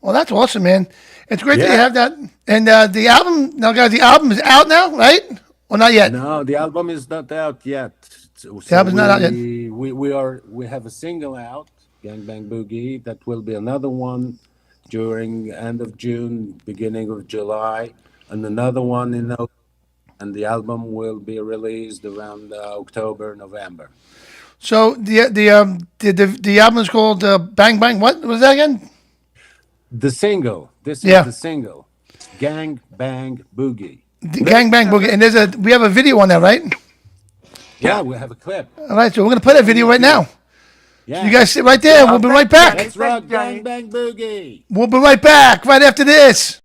Well, that's awesome, man. It's great that you Yeah. have that. And the album, now, guys, the album is out now, right? Or not yet? No, the album is not out yet. So album's not out yet. We have a single out, Gang Bang Boogie. That will be another one during end of June, beginning of July, and another one and the album will be released around October, November. So the album is called Bang Bang. What was that again? The single. This Yeah. is the single. Gang Bang Boogie. The Gang Bang Boogie. And we have a video on that, right? Yeah, we have a clip. All right, so we're gonna play that video right now. Yeah. So you guys sit right there. We'll be right back. Let's rock Gang Bang Boogie. We'll be right back right after this.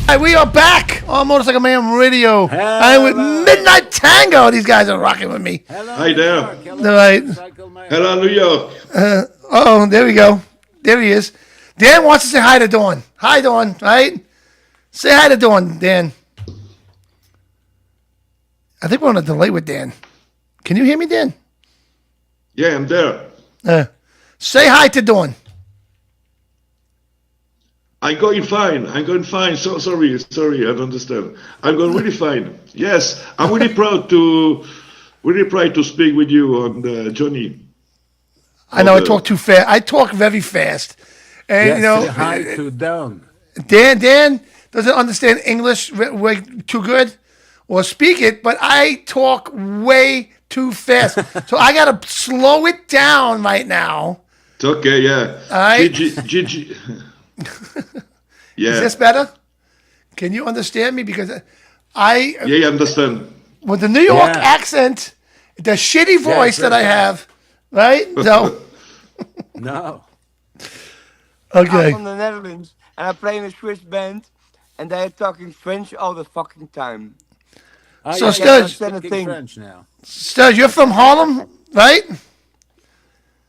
All right, we are back on Motorcycle Man Radio. I'm with Midnight Tango. These guys are rocking with me. Hi there. All right. Hello, New York. Oh, there we go. There he is. Dan wants to say hi to Dawn. Hi, Dawn. Right? Say hi to Dawn, Dan. I think we're on a delay with Dan. Can you hear me, Dan? Yeah, I'm there. Say hi to Dawn. I'm going fine. So sorry, I don't understand. I'm going really fine. Yes, I'm really proud to speak with you on Johnny. I know I talk too fast. I talk very fast, and Yes, you know, say hi to Dawn. Dan doesn't understand English way too good or speak it, but I talk way too fast, so I gotta slow it down right now. It's okay, yeah. All right. Gigi. Yeah. Is this better? Can you understand me? Because I understand. with the New York accent, the shitty voice that I have, right? So No. okay. I'm from the Netherlands, and I play in a Swiss band, and they're talking French all the fucking time. So Sturge, French now. Sturge, you're from Harlem, right?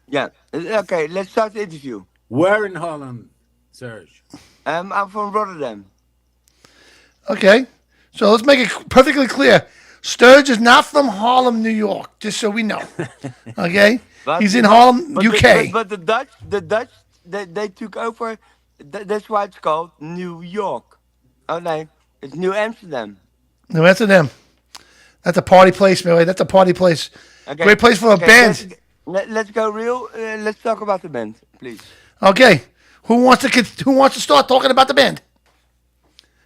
Yeah. Okay, let's start the interview. Where in Holland, Serge? I'm from Rotterdam. Okay. So let's make it perfectly clear. Sturge is not from Harlem, New York, just so we know. Okay? He's in Harlem, UK. But the Dutch, they took over. That's why it's called New York. Oh no, it's New Amsterdam. New Amsterdam. That's a party place, Millie. That's a party place. Okay. Great place for a band. Let's go real. Let's talk about the band, please. Okay. Who wants to start talking about the band?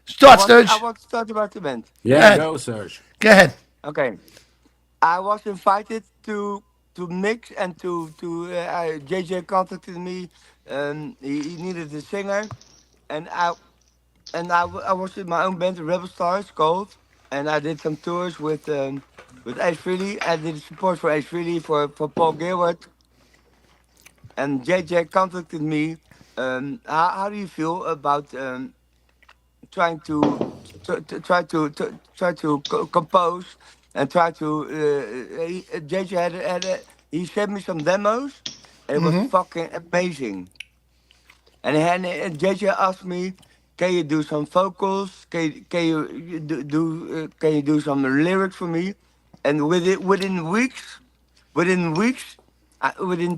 Start, Sturge. I want to talk about the band. Yeah, go, Serge. Go ahead. Okay. I was invited to mix and to JJ contacted me. He needed a singer, and I was in my own band, the Rebel Stars, called, and I did some tours with Ace Frehley. I did support for Ace Frehley for Paul Gilbert, and JJ contacted me. How do you feel about trying to compose and try to? JJ he sent me some demos. And it was fucking amazing. And JJ asked me, "Can you do some vocals? Can you do some lyrics for me?" And within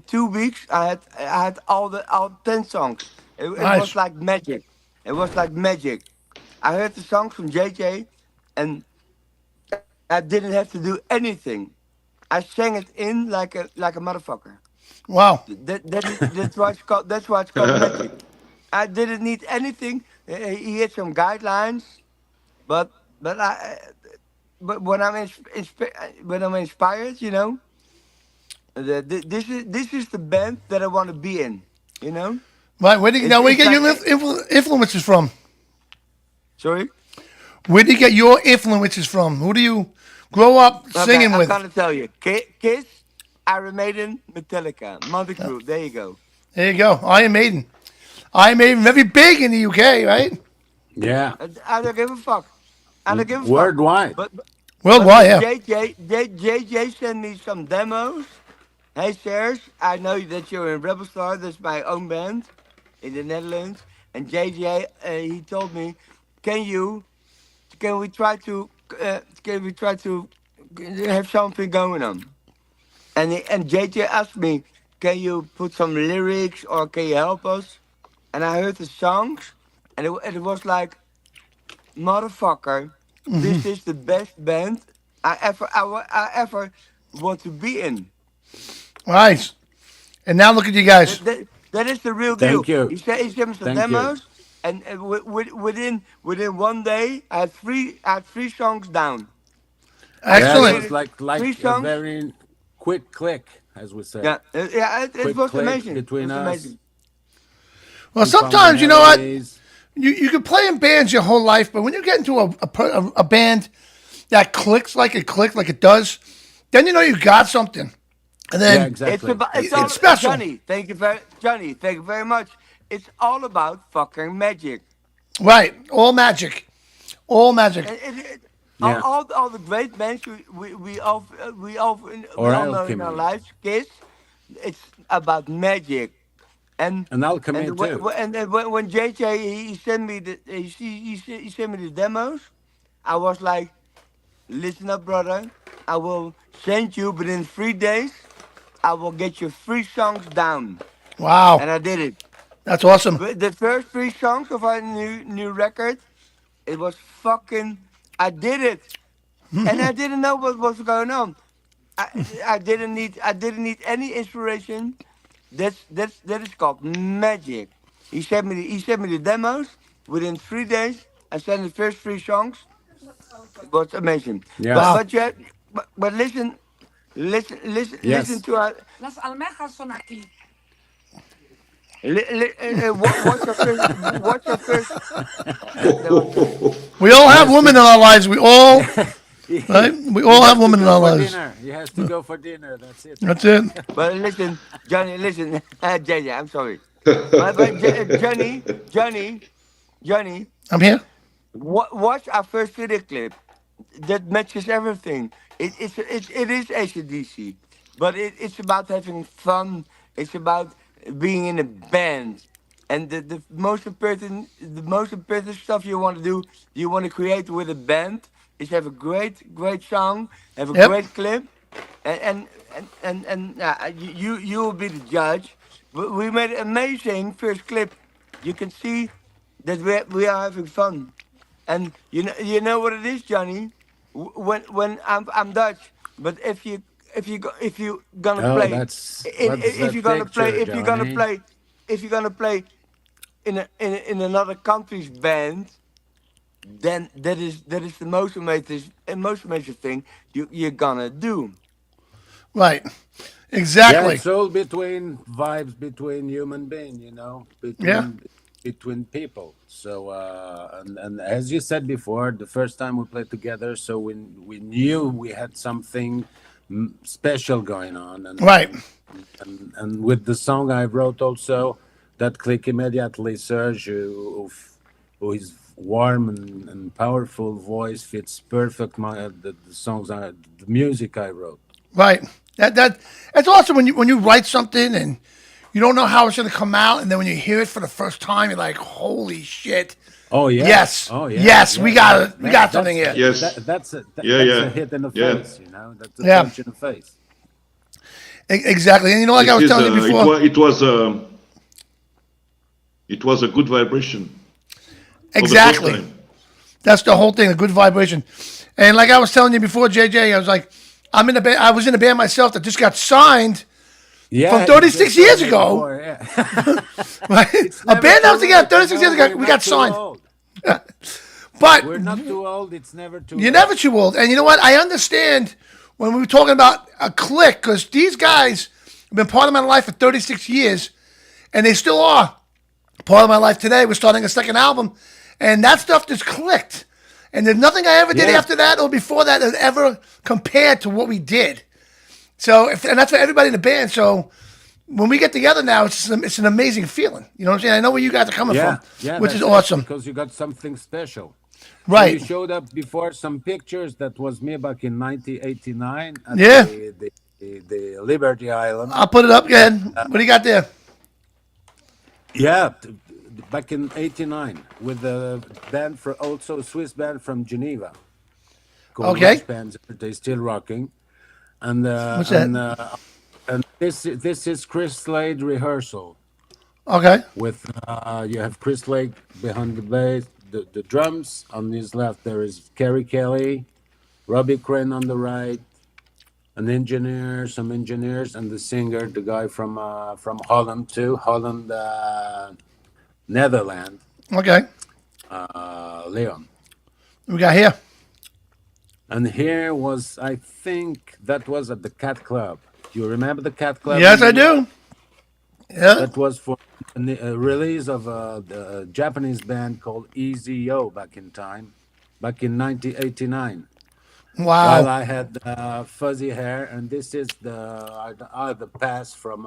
2 weeks, I had all 10 songs. It was like magic. It was like magic. I heard the songs from JJ, and I didn't have to do anything. I sang it in like a motherfucker. Wow. That's why it's called. That's why it's called magic. I didn't need anything. He had some guidelines, but when I'm inspired, you know, this is the band that I want to be in. You know. Right. Where do you get your influences from? Sorry. Where do you get your influences from? Who do you grow up singing with? I'm gonna tell you. Kiss, Iron Maiden, Metallica, Motley Crue. There you go. There you go. Iron Maiden. Iron Maiden, very big in the UK, right? Yeah. I don't give a fuck. I don't give a fuck. Worldwide. Worldwide, yeah. JJ sent me some demos. Hey, Serge, I know that you're in Rebel Star. That's my own band in the Netherlands. And JJ, he told me, can we try to have something going on? And JJ asked me, can you put some lyrics or can you help us? And I heard the songs, and it was like, motherfucker, this is the best band I ever want to be in. Nice. And now look at you guys. That is the real deal. Thank you. He sent me some demos, and within 1 day, I had three songs down. Excellent. Yeah, it was like a very quick click, as we say. Yeah, it was amazing. Between us. Amazing. Well, sometimes, you know what? You can play in bands your whole life, but when you get into a band that clicks like it does, then you know you got something. And then Yeah, exactly. it's special. Johnny, thank you very much. It's all about fucking magic. Right. All magic. All magic. Yeah. All the great bands we all know in our alchemy. lives, Kiss, it's about magic. And alchemy and too. when JJ he sent me he sent me the demos, I was like, listen up, brother. I will send you within 3 days. I will get you 3 songs down. Wow. And I did it. That's awesome. The first 3 songs of our new record, it was fucking. I did it, and I didn't know what was going on. I didn't need any inspiration. That is called magic. He sent me the demos within 3 days. I sent the first 3 songs. It was amazing. Yeah. But listen Yes. listen to our. Las almejas son aquí. What's your first? We all have women in our lives. We all, right? We all have women in our lives. Dinner. He has to go for dinner. That's it. That's it. But listen, Johnny, listen. JJ, I'm sorry. But Johnny. I'm here. Watch our first video clip. That matches everything. It is AC/DC, but it's about having fun. It's about being in a band, and the most important stuff you want to do, you want to create with a band, is have a great song, have a great clip, and you will be the judge. We made an amazing first clip. You can see that we are having fun, and you know what it is, Johnny. When I'm Dutch, but if you gonna play, if you're gonna play in another country's band, then that is the most amazing thing you're gonna do. Right. Exactly. Yeah, it's all between vibes between human beings, between people. So and as you said before, the first time we played together, so we knew we had something special going on, and right. And with the song I wrote also, that click immediately. Serge, who is warm and powerful voice, fits perfect the songs the music I wrote. Right. That's awesome when you write something and you don't know how it's going to come out, and then when you hear it for the first time, you're like, "Holy shit!" Oh yeah. Yes. Oh yeah. Yes, yeah. we got something here. Yes. That's a hit in the face. That's a punch in the face. Exactly, and like I was telling you before, it was a good vibration. Exactly. That's the whole thing, a good vibration. And like I was telling you before, JJ, I was like, I was in a band myself that just got signed. From 36 years ago. Before, Right? A band that was together 36 years ago, we got signed. But we're not too old. It's never too You're never too old. And you know what? I understand when we were talking about a clique, because these guys have been part of my life for 36 years, and they still are part of my life today. We're starting a second album, and that stuff just clicked. And there's nothing I ever did after that or before that that ever compared to what we did. So, and that's for everybody in the band. So, when we get together now, it's an amazing feeling. You know what I'm saying? I know where you guys are coming from, which is awesome. Because you got something special. Right. So you showed up before some pictures. That was me back in 1989 at the Liberty Island. I'll put it up again. What do you got there? Yeah, back in '89 with a band also a Swiss band from Geneva. Called Rush Bands. They're still rocking. And what's that? And this is Chris Slade rehearsal. Okay. With you have Chris Slade behind the bass, the drums. On his left there is Kerry Kelly, Robbie Crane on the right, some engineers, and the singer, the guy from Holland too, Netherlands. Okay. Leon. We got here. And here was, I think that was at the Cat Club. Do you remember the Cat Club? Yes, I do. Yeah. That was for a release of a Japanese band called EZO back in 1989. Wow. While I had fuzzy hair, and this is the pass from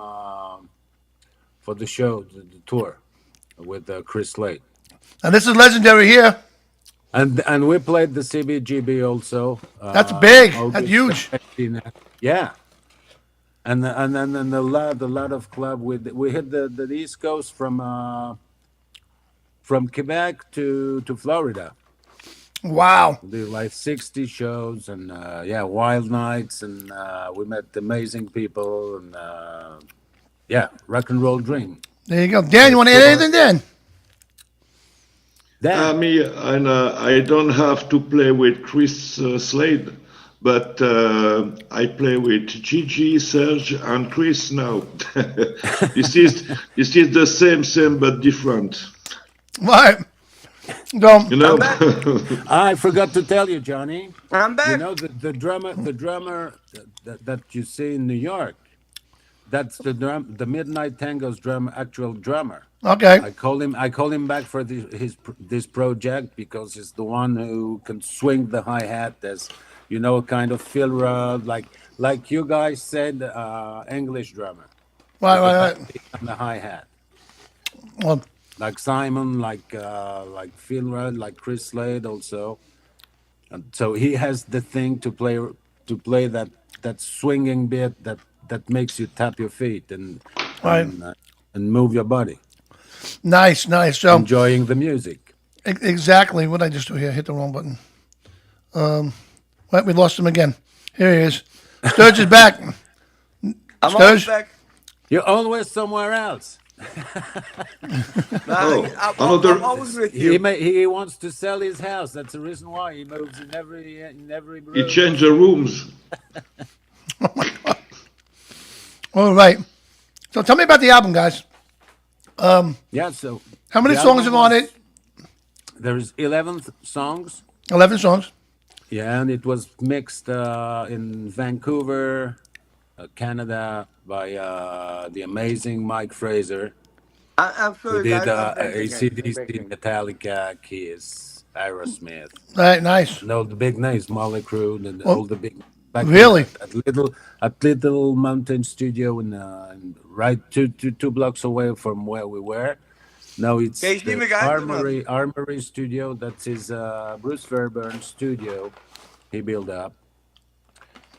for the show, the tour with Chris Slade. And this is legendary here. And we played the CBGB also. That's big. That's August huge. 18. Yeah. And then a lot of club. We hit the East Coast from Quebec to Florida. Wow. We did like 60 shows and wild nights, and we met amazing people, and rock and roll dream. There you go. Dan, you want to add anything, Dan? I don't have to play with Chris Slade, but I play with Gigi, Serge, and Chris now. This is the same but different. Right. You know. I forgot to tell you, Johnny. I'm back. You know the drummer that you see in New York. That's the Midnight Tango's actual drummer. Okay. I call him back for this project because he's the one who can swing the hi-hat as, kind of Phil Rudd, like you guys said, English drummer. Right. And the hi-hat. Well, like Simon, like Phil Rudd, like Chris Slade also. And so he has the thing to play that swinging bit that makes you tap your feet and move your body. Nice. So enjoying the music. Exactly. What did I just do here? Hit the wrong button. We lost him again. Here he is. Sturge is back. I'm always back. You're always somewhere else. I'm always with you. He wants to sell his house. That's the reason why he moves in every room. He changed the rooms. Oh my God. All right. So tell me about the album, guys. So how many songs are on it? There's 11 songs. 11 songs. Yeah, and it was mixed in Vancouver, Canada, by the amazing Mike Fraser. I'm sure who did guys AC/DC, Metallica, Kiss, Aerosmith. Right, nice. And all the big names, Motley Crue, and Well, all the big. really? At Little Mountain Studio, in right two blocks away from where we were. No, it's the Armory Studio. That's his Bruce Fairbairn studio he built up.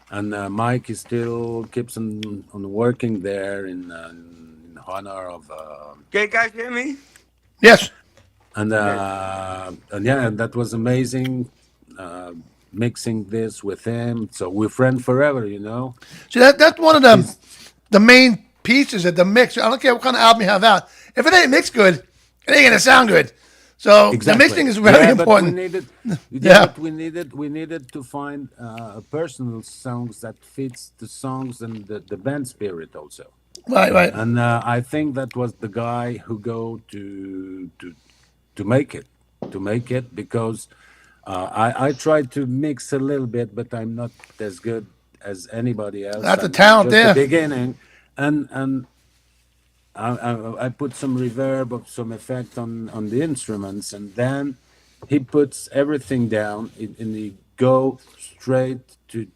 And Mike is still keeps on working there in honor of. Can you guys hear me? Yes. And that was amazing. Mixing this with him, so we're friends forever. See, that's one of the main pieces of the mix. I don't care what kind of album you have out. If it ain't mixed good, it ain't gonna sound good. So the mixing is very important. But we needed to find personal songs that fits the songs and the band spirit also. Right. And I think that was the guy who go to make it because I tried to mix a little bit, but I'm not as good as anybody else. That's a talent there. The beginning, and I put some reverb or some effect on the instruments, and then he puts everything down and he go straight to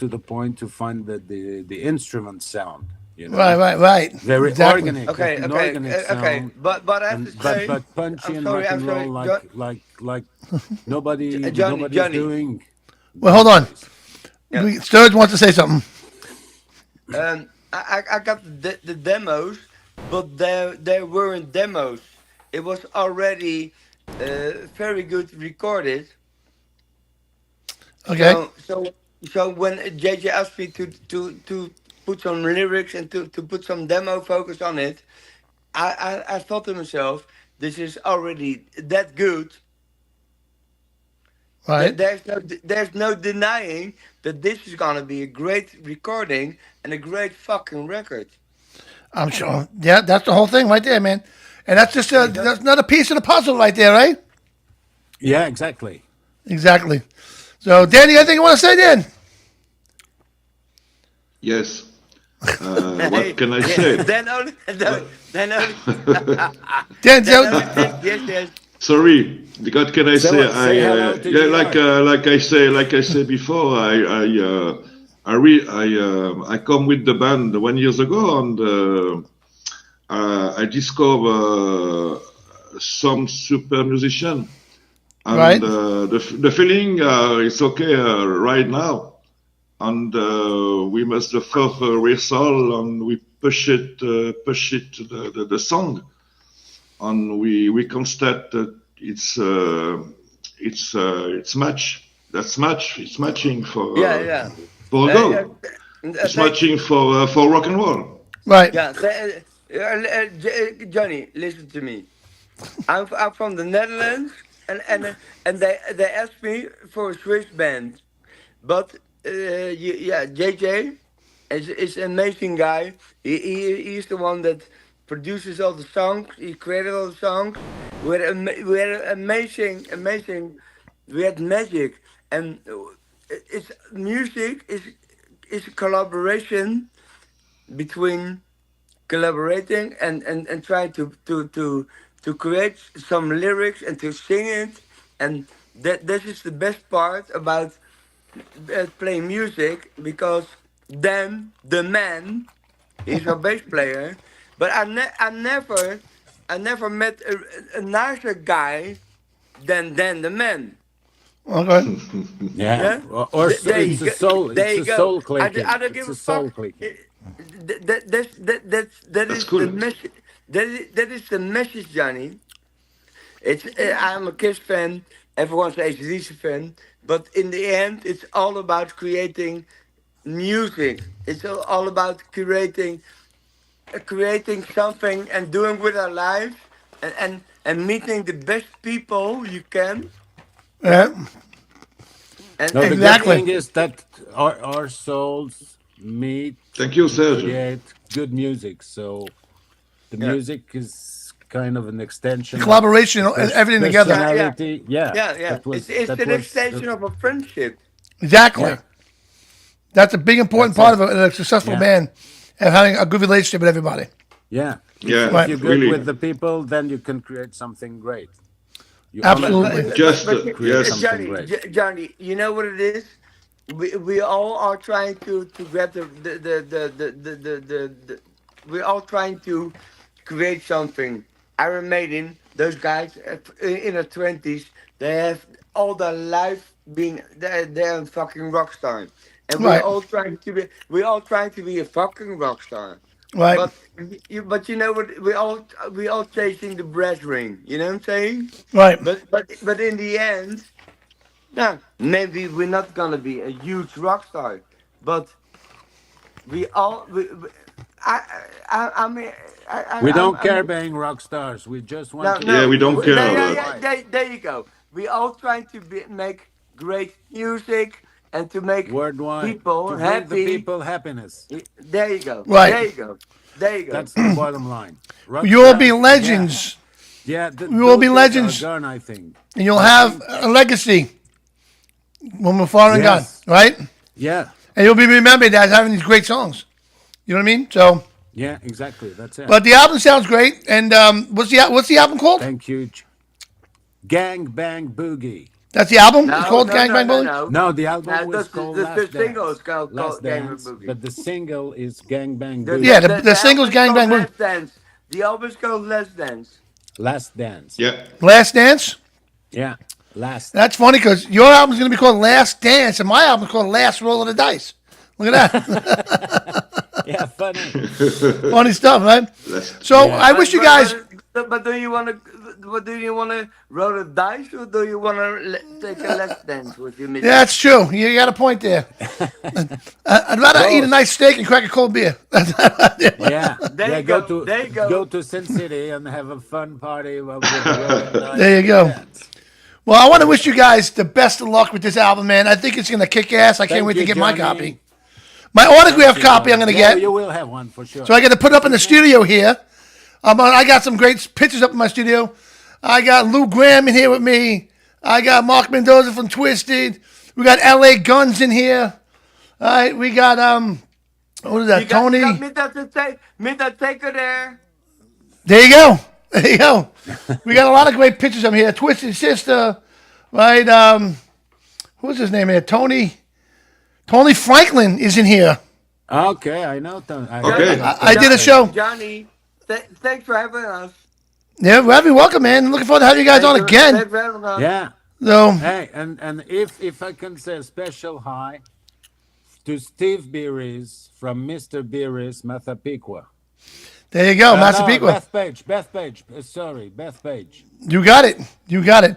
the point to find the instrument sound. Right. Very organic. Okay. Sound, but I have to say, but punchy and sorry, rock and roll like nobody's Johnny. doing. Well, hold on. Sturge wants to say something. I got the demos, but they weren't demos. It was already very good recorded. Okay. So when JJ asked me to put some lyrics and to put some demo focus on it, I thought to myself, this is already that good. Right. There's no denying that this is gonna be a great recording and a great fucking record. I'm sure. Yeah, that's the whole thing right there, man. And that's just that's another piece of the puzzle right there, right? Yeah, exactly. So, Danny, anything you want to say, Dan? Yes. What can I say? Then only. Dan, Yes. Sorry, what can I say? Say hello to New York. Like I say before, I come with the band 1 years ago, and I discover some super musician, and Right. The feeling is okay right now, and we must the first rehearsal, and we push it the song. And we constate that it's match. That's match. It's matching for for a goal. It's matching for rock and roll. Right. Yeah, Johnny, listen to me. I'm from the Netherlands, and they asked me for a Swiss band, but JJ is an amazing guy. He's the one that produces all the songs. He created all the songs. We had amazing. We had magic, and it's music is a collaboration between collaborating and trying to create some lyrics and to sing it, and this is the best part about playing music, because then the man, he's our bass player, but I never met a nicer guy than the man. Okay. Yeah. Or it's a soul. It's a soul clicking. I don't give It's a a soul fuck. clicking. That is cool. the message. That is the message, Johnny. It's I'm a Kiss fan. Everyone's an AC/DC fan. But in the end, it's all about creating music. It's all about creating something and doing with our lives, and meeting the best people you can. Yeah. And, No, the Exactly. good thing is that our souls meet. Thank you, to Serge. create good music. So the music is kind of an extension. Collaboration and everything together. Personality. Yeah. yeah. That was- It's that an was- extension of a friendship. Exactly. Yeah. That's a big important That's part of a successful Yeah. band, and having a good relationship with everybody. Yeah. Yeah, If you're good really. with the people, then you can create something great. You Absolutely. only Just create yes. something great. Johnny, you know what it is? We all are trying to grab the we're all trying to create something. Iron Maiden, those guys in their 20s, they have all their life being they're a fucking rock star, and Right. we're all trying to be a fucking rock star. Right. But you know what? We all chasing the brass ring. You know what I'm saying? Right. But in the end, now maybe we're not gonna be a huge rock star, but we all. I mean, We don't care being rock stars. We just want to. Yeah, we don't care There you go. We all trying to make great music and to make Worldwide. people to bring happy. the people happiness. There you go. Right. There you go. There you go. That's the bottom line. Rock You will stars, be legends, Yeah, We will be those legends. are gone, I think. and you'll have a legacy when we're far and gone. Yes. Right? Yeah, And you'll be remembered as having these great songs. You know what I mean? So, yeah, exactly. That's it. but the album sounds great. And what's the album called? Thank you. Gang Bang Boogie. That's the album. It's called Gang Bang Boogie. No, the album was called the Last single Dance. is called Last Gang Bang Dance, Boogie. but the single is Gang Bang The- Boogie. Yeah, the single's Gang Bang album is Boogie. called Last Dance. The album is called Last Dance. Last Dance. Yeah. Last Dance. Yeah, Last. That's funny because your album's going to be called Last Dance, and my album's called Last Roll of the Dice. Look at that. Yeah, funny. Funny stuff, right? So Yeah. I wish you guys. But do you want to? What do you want to roll a dice, or do you want to take a last dance with your Yeah, that's true. You got a point there. I'd rather eat a nice steak and crack a cold beer. Yeah, There yeah. you Go go. to There you go. go to Sin City and have a fun party. With the There you go. Well, I want to wish you guys the best of luck with this album, man. I think it's going to kick ass. I can't Thank wait to you, get my Johnny. copy. My autographed copy I'm going to Yeah, get. you will have one for sure. So I got to put it up in the studio here. I got some great pictures up in my studio. I got Lou Graham in here with me. I got Mark Mendoza from Twisted. We got LA Guns in here. All right, we got what is that? Tony. You got Midnight Taker there. There you go. There you go. We got a lot of great pictures of him here. Twisted Sister, right? Who's his name here? Tony Franklin is in here. Okay, I know. I did a show. Johnny, thanks for having us. Yeah, well, you're welcome, man. Looking forward to having you guys on again. Thanks for having us. Yeah. So, hey, and if I can say a special hi to Steve Beeries from Mr. Beeries, Massapequa. There you go, Massapequa. Beth Page. Sorry, Beth Page. You got it.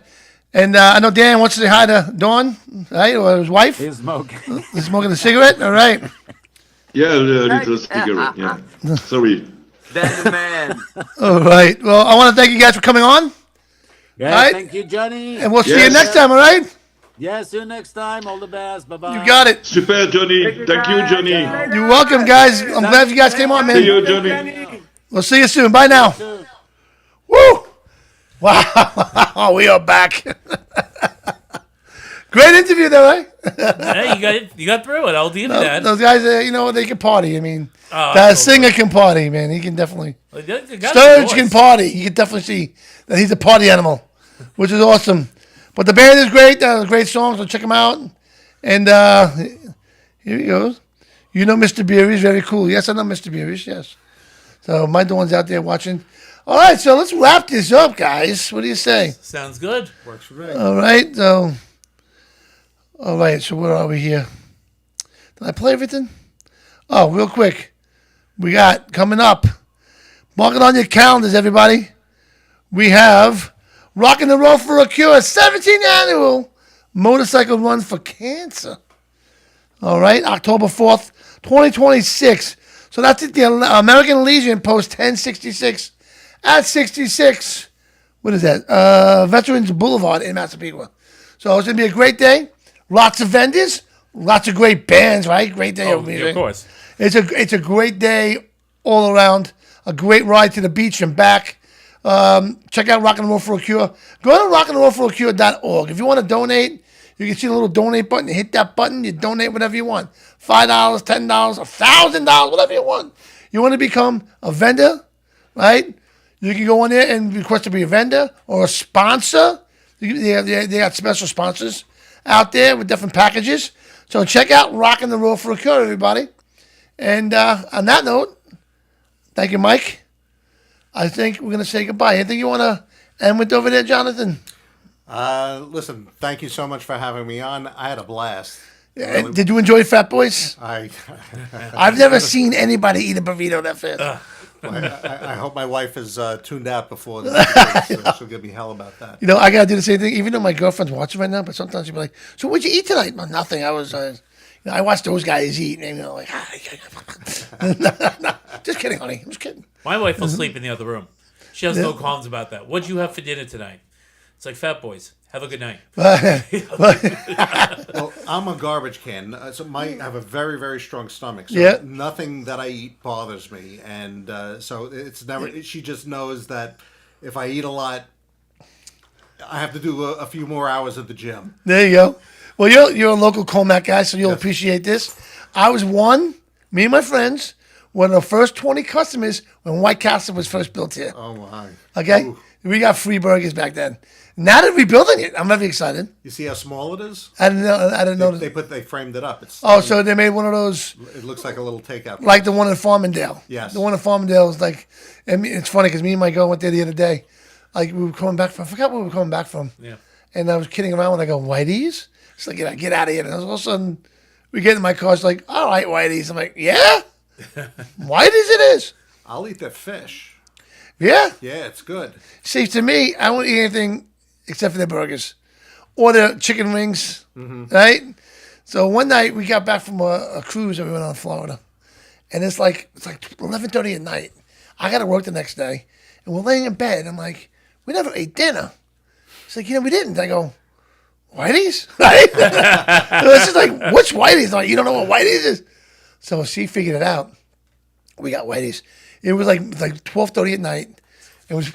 And I know Dan wants to say hi to Dawn, right, or his wife. He's smoking. He's smoking a cigarette. All right. Yeah, a little cigarette. Yeah. Sorry. That's the man. All right. Well, I want to thank you guys for coming on. Yeah, all right? Thank you, Johnny. And we'll see you next time, all right? Yeah, see you next time. All the best. Bye-bye. You got it. Super, Johnny. Thank you, Johnny. You're welcome, guys. I'm glad you guys came on, man. See you, Johnny. We'll see you soon. Bye now. Woo! Wow. We are back. Great interview, though, right? Hey, you got through it. I'll give you that. Those guys, they can party. I mean, Oh, that singer can party, man. He can definitely. Well, you got Sturge the can voice. party. You can definitely see that he's a party animal, which is awesome. But the band is great. Great songs, so check them out. And here he goes. You know Mr. Beeries, very cool. Yes, I know Mr. Beeries, yes. So my Dawn's out there watching. All right, so let's wrap this up, guys. What do you say? Sounds good. Works for me. All right, so where are we here? Did I play everything? Oh, real quick. We got coming up. Mark it on your calendars, everybody. We have Rockin' the Roll for a Cure, 17th annual motorcycle run for cancer. All right, October 4th, 2026. So that's at the American Legion, post 1066 at 66. What is that? Veterans Boulevard in Massapequa. So it's going to be a great day. Lots of vendors, lots of great bands, right? Great day of music. Of course. It's a great day all around. A great ride to the beach and back. Check out Rock and Roll for a Cure. Go to rockandrollforacure.org. If you want to donate, you can see the little donate button. You hit that button, you donate whatever you want. $5, $10, $1,000, whatever you want. You want to become a vendor, right? You can go on there and request to be a vendor or a sponsor. They got special sponsors out there with different packages. So check out Rock and Roll for a Cure, everybody. And on that note, thank you, Mike. I think we're going to say goodbye. Anything you want to end with over there, Jonathan? Listen, thank you so much for having me on. I had a blast. Really. Did you enjoy Fat Boys? I've never seen anybody eat a burrito that fast. I hope my wife is tuned out before this. So she'll give me hell about that. You know, I got to do the same thing, even though my girlfriend's watching right now, but sometimes she'll be like, so what'd you eat tonight? Well, nothing. I was... I watched those guys eat, and like, no, just kidding, honey. I'm just kidding. My wife will sleep in the other room. She has no qualms about that. What'd you have for dinner tonight? It's like Fat Boys. Have a good night. Well, I'm a garbage can, so I have a very, very strong stomach. So nothing that I eat bothers me, and so it's never. She just knows that if I eat a lot, I have to do a few more hours at the gym. There you go. Well, you're a local Comac guy, so you'll appreciate this. I was me and my friends, one of the first 20 customers when White Castle was first built here. Oh, my. Okay? Ooh. We got free burgers back then. Now they're rebuilding it. I'm very excited. You see how small it is? I didn't know. They framed it up. So they made one of those. It looks like a little takeout. Like the one in Farmingdale. Yes. The one in Farmingdale is like, and it's funny because me and my girl went there the other day. Like we were coming back from, I forgot where we were coming back from. Yeah. And I was kidding around when I go, Whitey's? It's like, get out of here. And all of a sudden, we get in my car. It's like, all right, Whitey's. I'm like, yeah? Whitey's it is. I'll eat that fish. Yeah? Yeah, it's good. See, to me, I won't eat anything except for their burgers or the chicken wings, right? So one night, we got back from a cruise that we went on in Florida. And it's like 11:30 at night. I got to work the next day. And we're laying in bed. I'm like, we never ate dinner. It's like, we didn't. I go, Whitey's? Right? It's just like, what's Whitey's? Like, you don't know what Whitey's is? So she figured it out. We got Whitey's. It was like 12:30 at night. It was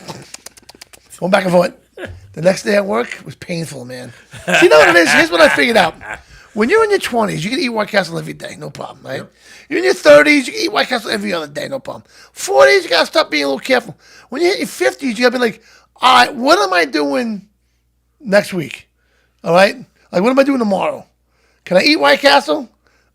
going back and forth. The next day at work was painful, man. So you know what it is? Here's what I figured out. When you're in your 20s, you can eat White Castle every day, no problem, right? Yep. You're in your 30s, you can eat White Castle every other day, no problem. 40s, you got to start being a little careful. When you hit your 50s, you got to be like, all right, what am I doing next week? All right? Like, what am I doing tomorrow? Can I eat White Castle?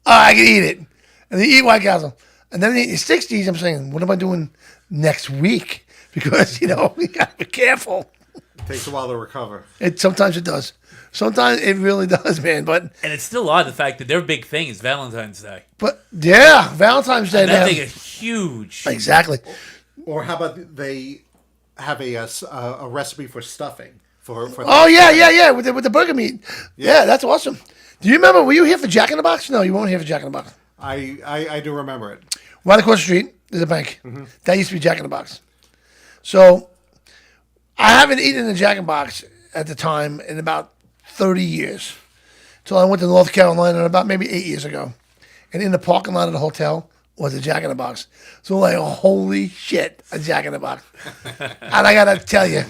I can eat it. And then you eat White Castle. And then in your 60s, I'm saying, what am I doing next week? Because, you got to be careful. It takes a while to recover. Sometimes it does. Sometimes it really does, man. And it's still odd the fact that their big thing is Valentine's Day. But yeah, Valentine's Day. And that thing is huge. Exactly. Or how about they have a recipe for stuffing for Oh yeah, with the burger meat. Yeah, that's awesome. Do you remember? Were you here for Jack in the Box? No, you weren't here for Jack in the Box. I do remember it. Right across the street, there's a bank. Mm-hmm. That used to be Jack in the Box. So I haven't eaten a Jack in the Box at the time in about 30 years. Until I went to North Carolina about maybe 8 years ago. And in the parking lot of the hotel was a Jack in the Box. So like, holy shit, a Jack in the Box. And I got to tell you,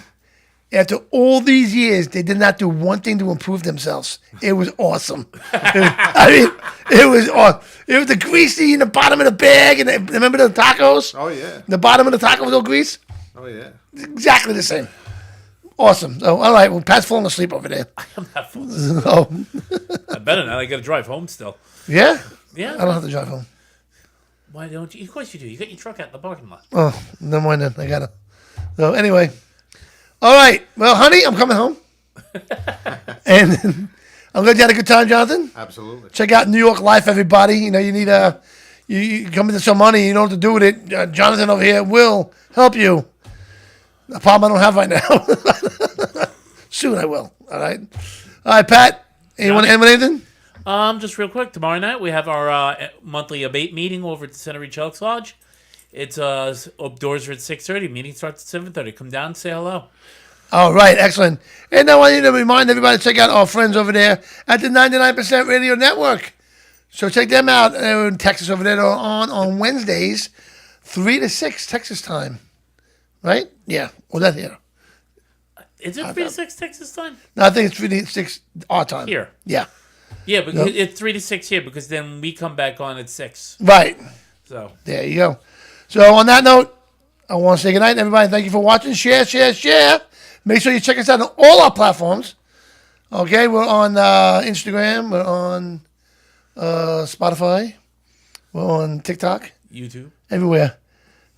after all these years, they did not do one thing to improve themselves. It was awesome. It was awesome. It was the greasy in the bottom of the bag. And remember the tacos? Oh, yeah. The bottom of the taco was all grease? Oh, yeah. Exactly the same. Awesome. So, all right. Well, Pat's falling asleep over there. I'm not falling asleep. I better not. I got to drive home still. Yeah? Yeah. I don't have to drive home. Why don't you? Of course you do. You got your truck out in the parking lot. Oh, never mind then. I got to. So, anyway. All right. Well, honey, I'm coming home. And I'm glad you had a good time, Jonathan. Absolutely. Check out New York Life, everybody. You need you come into some money. You know what to do with it. Jonathan over here will help you. A problem I don't have right now. Soon I will. All right. All right, Pat. You want to end with anything? Just real quick. Tomorrow night we have our monthly abate meeting over at the Center Reach Elks Lodge. It's doors are at 6:30. Meeting starts at 7:30. Come down and say hello. All right, excellent. And I want you to remind everybody to check out our friends over there at the 99% Radio Network. So check them out in Texas over there. They're on Wednesdays, 3 to 6 Texas time. Right? Yeah. Well, that's here. Is it 3 to 6 Texas time? No, I think it's 3 to 6 our time. Here. Yeah. Yeah, because it's 3 to 6 here because then we come back on at 6. Right. So there you go. So on that note, I want to say goodnight, everybody. Thank you for watching. Share. Make sure you check us out on all our platforms. Okay, we're on Instagram. We're on Spotify. We're on TikTok. YouTube. Everywhere.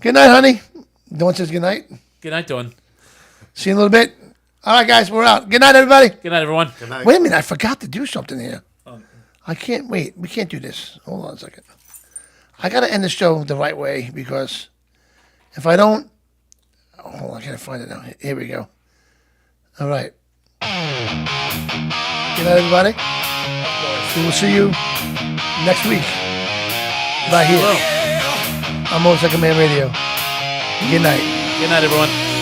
Good night, honey. Dawn says good night. Good night, Dawn. See you in a little bit. All right, guys, we're out. Good night, everybody. Good night, everyone. Good night. Wait a minute. I forgot to do something here. I can't wait. We can't do this. Hold on a second. I got to end the show the right way because if I don't... hold on. I can't find it now. Here we go. All right. Good night, everybody. We will see you next week. Right here. On Motorcycle Man Radio. Good night. Good night, everyone.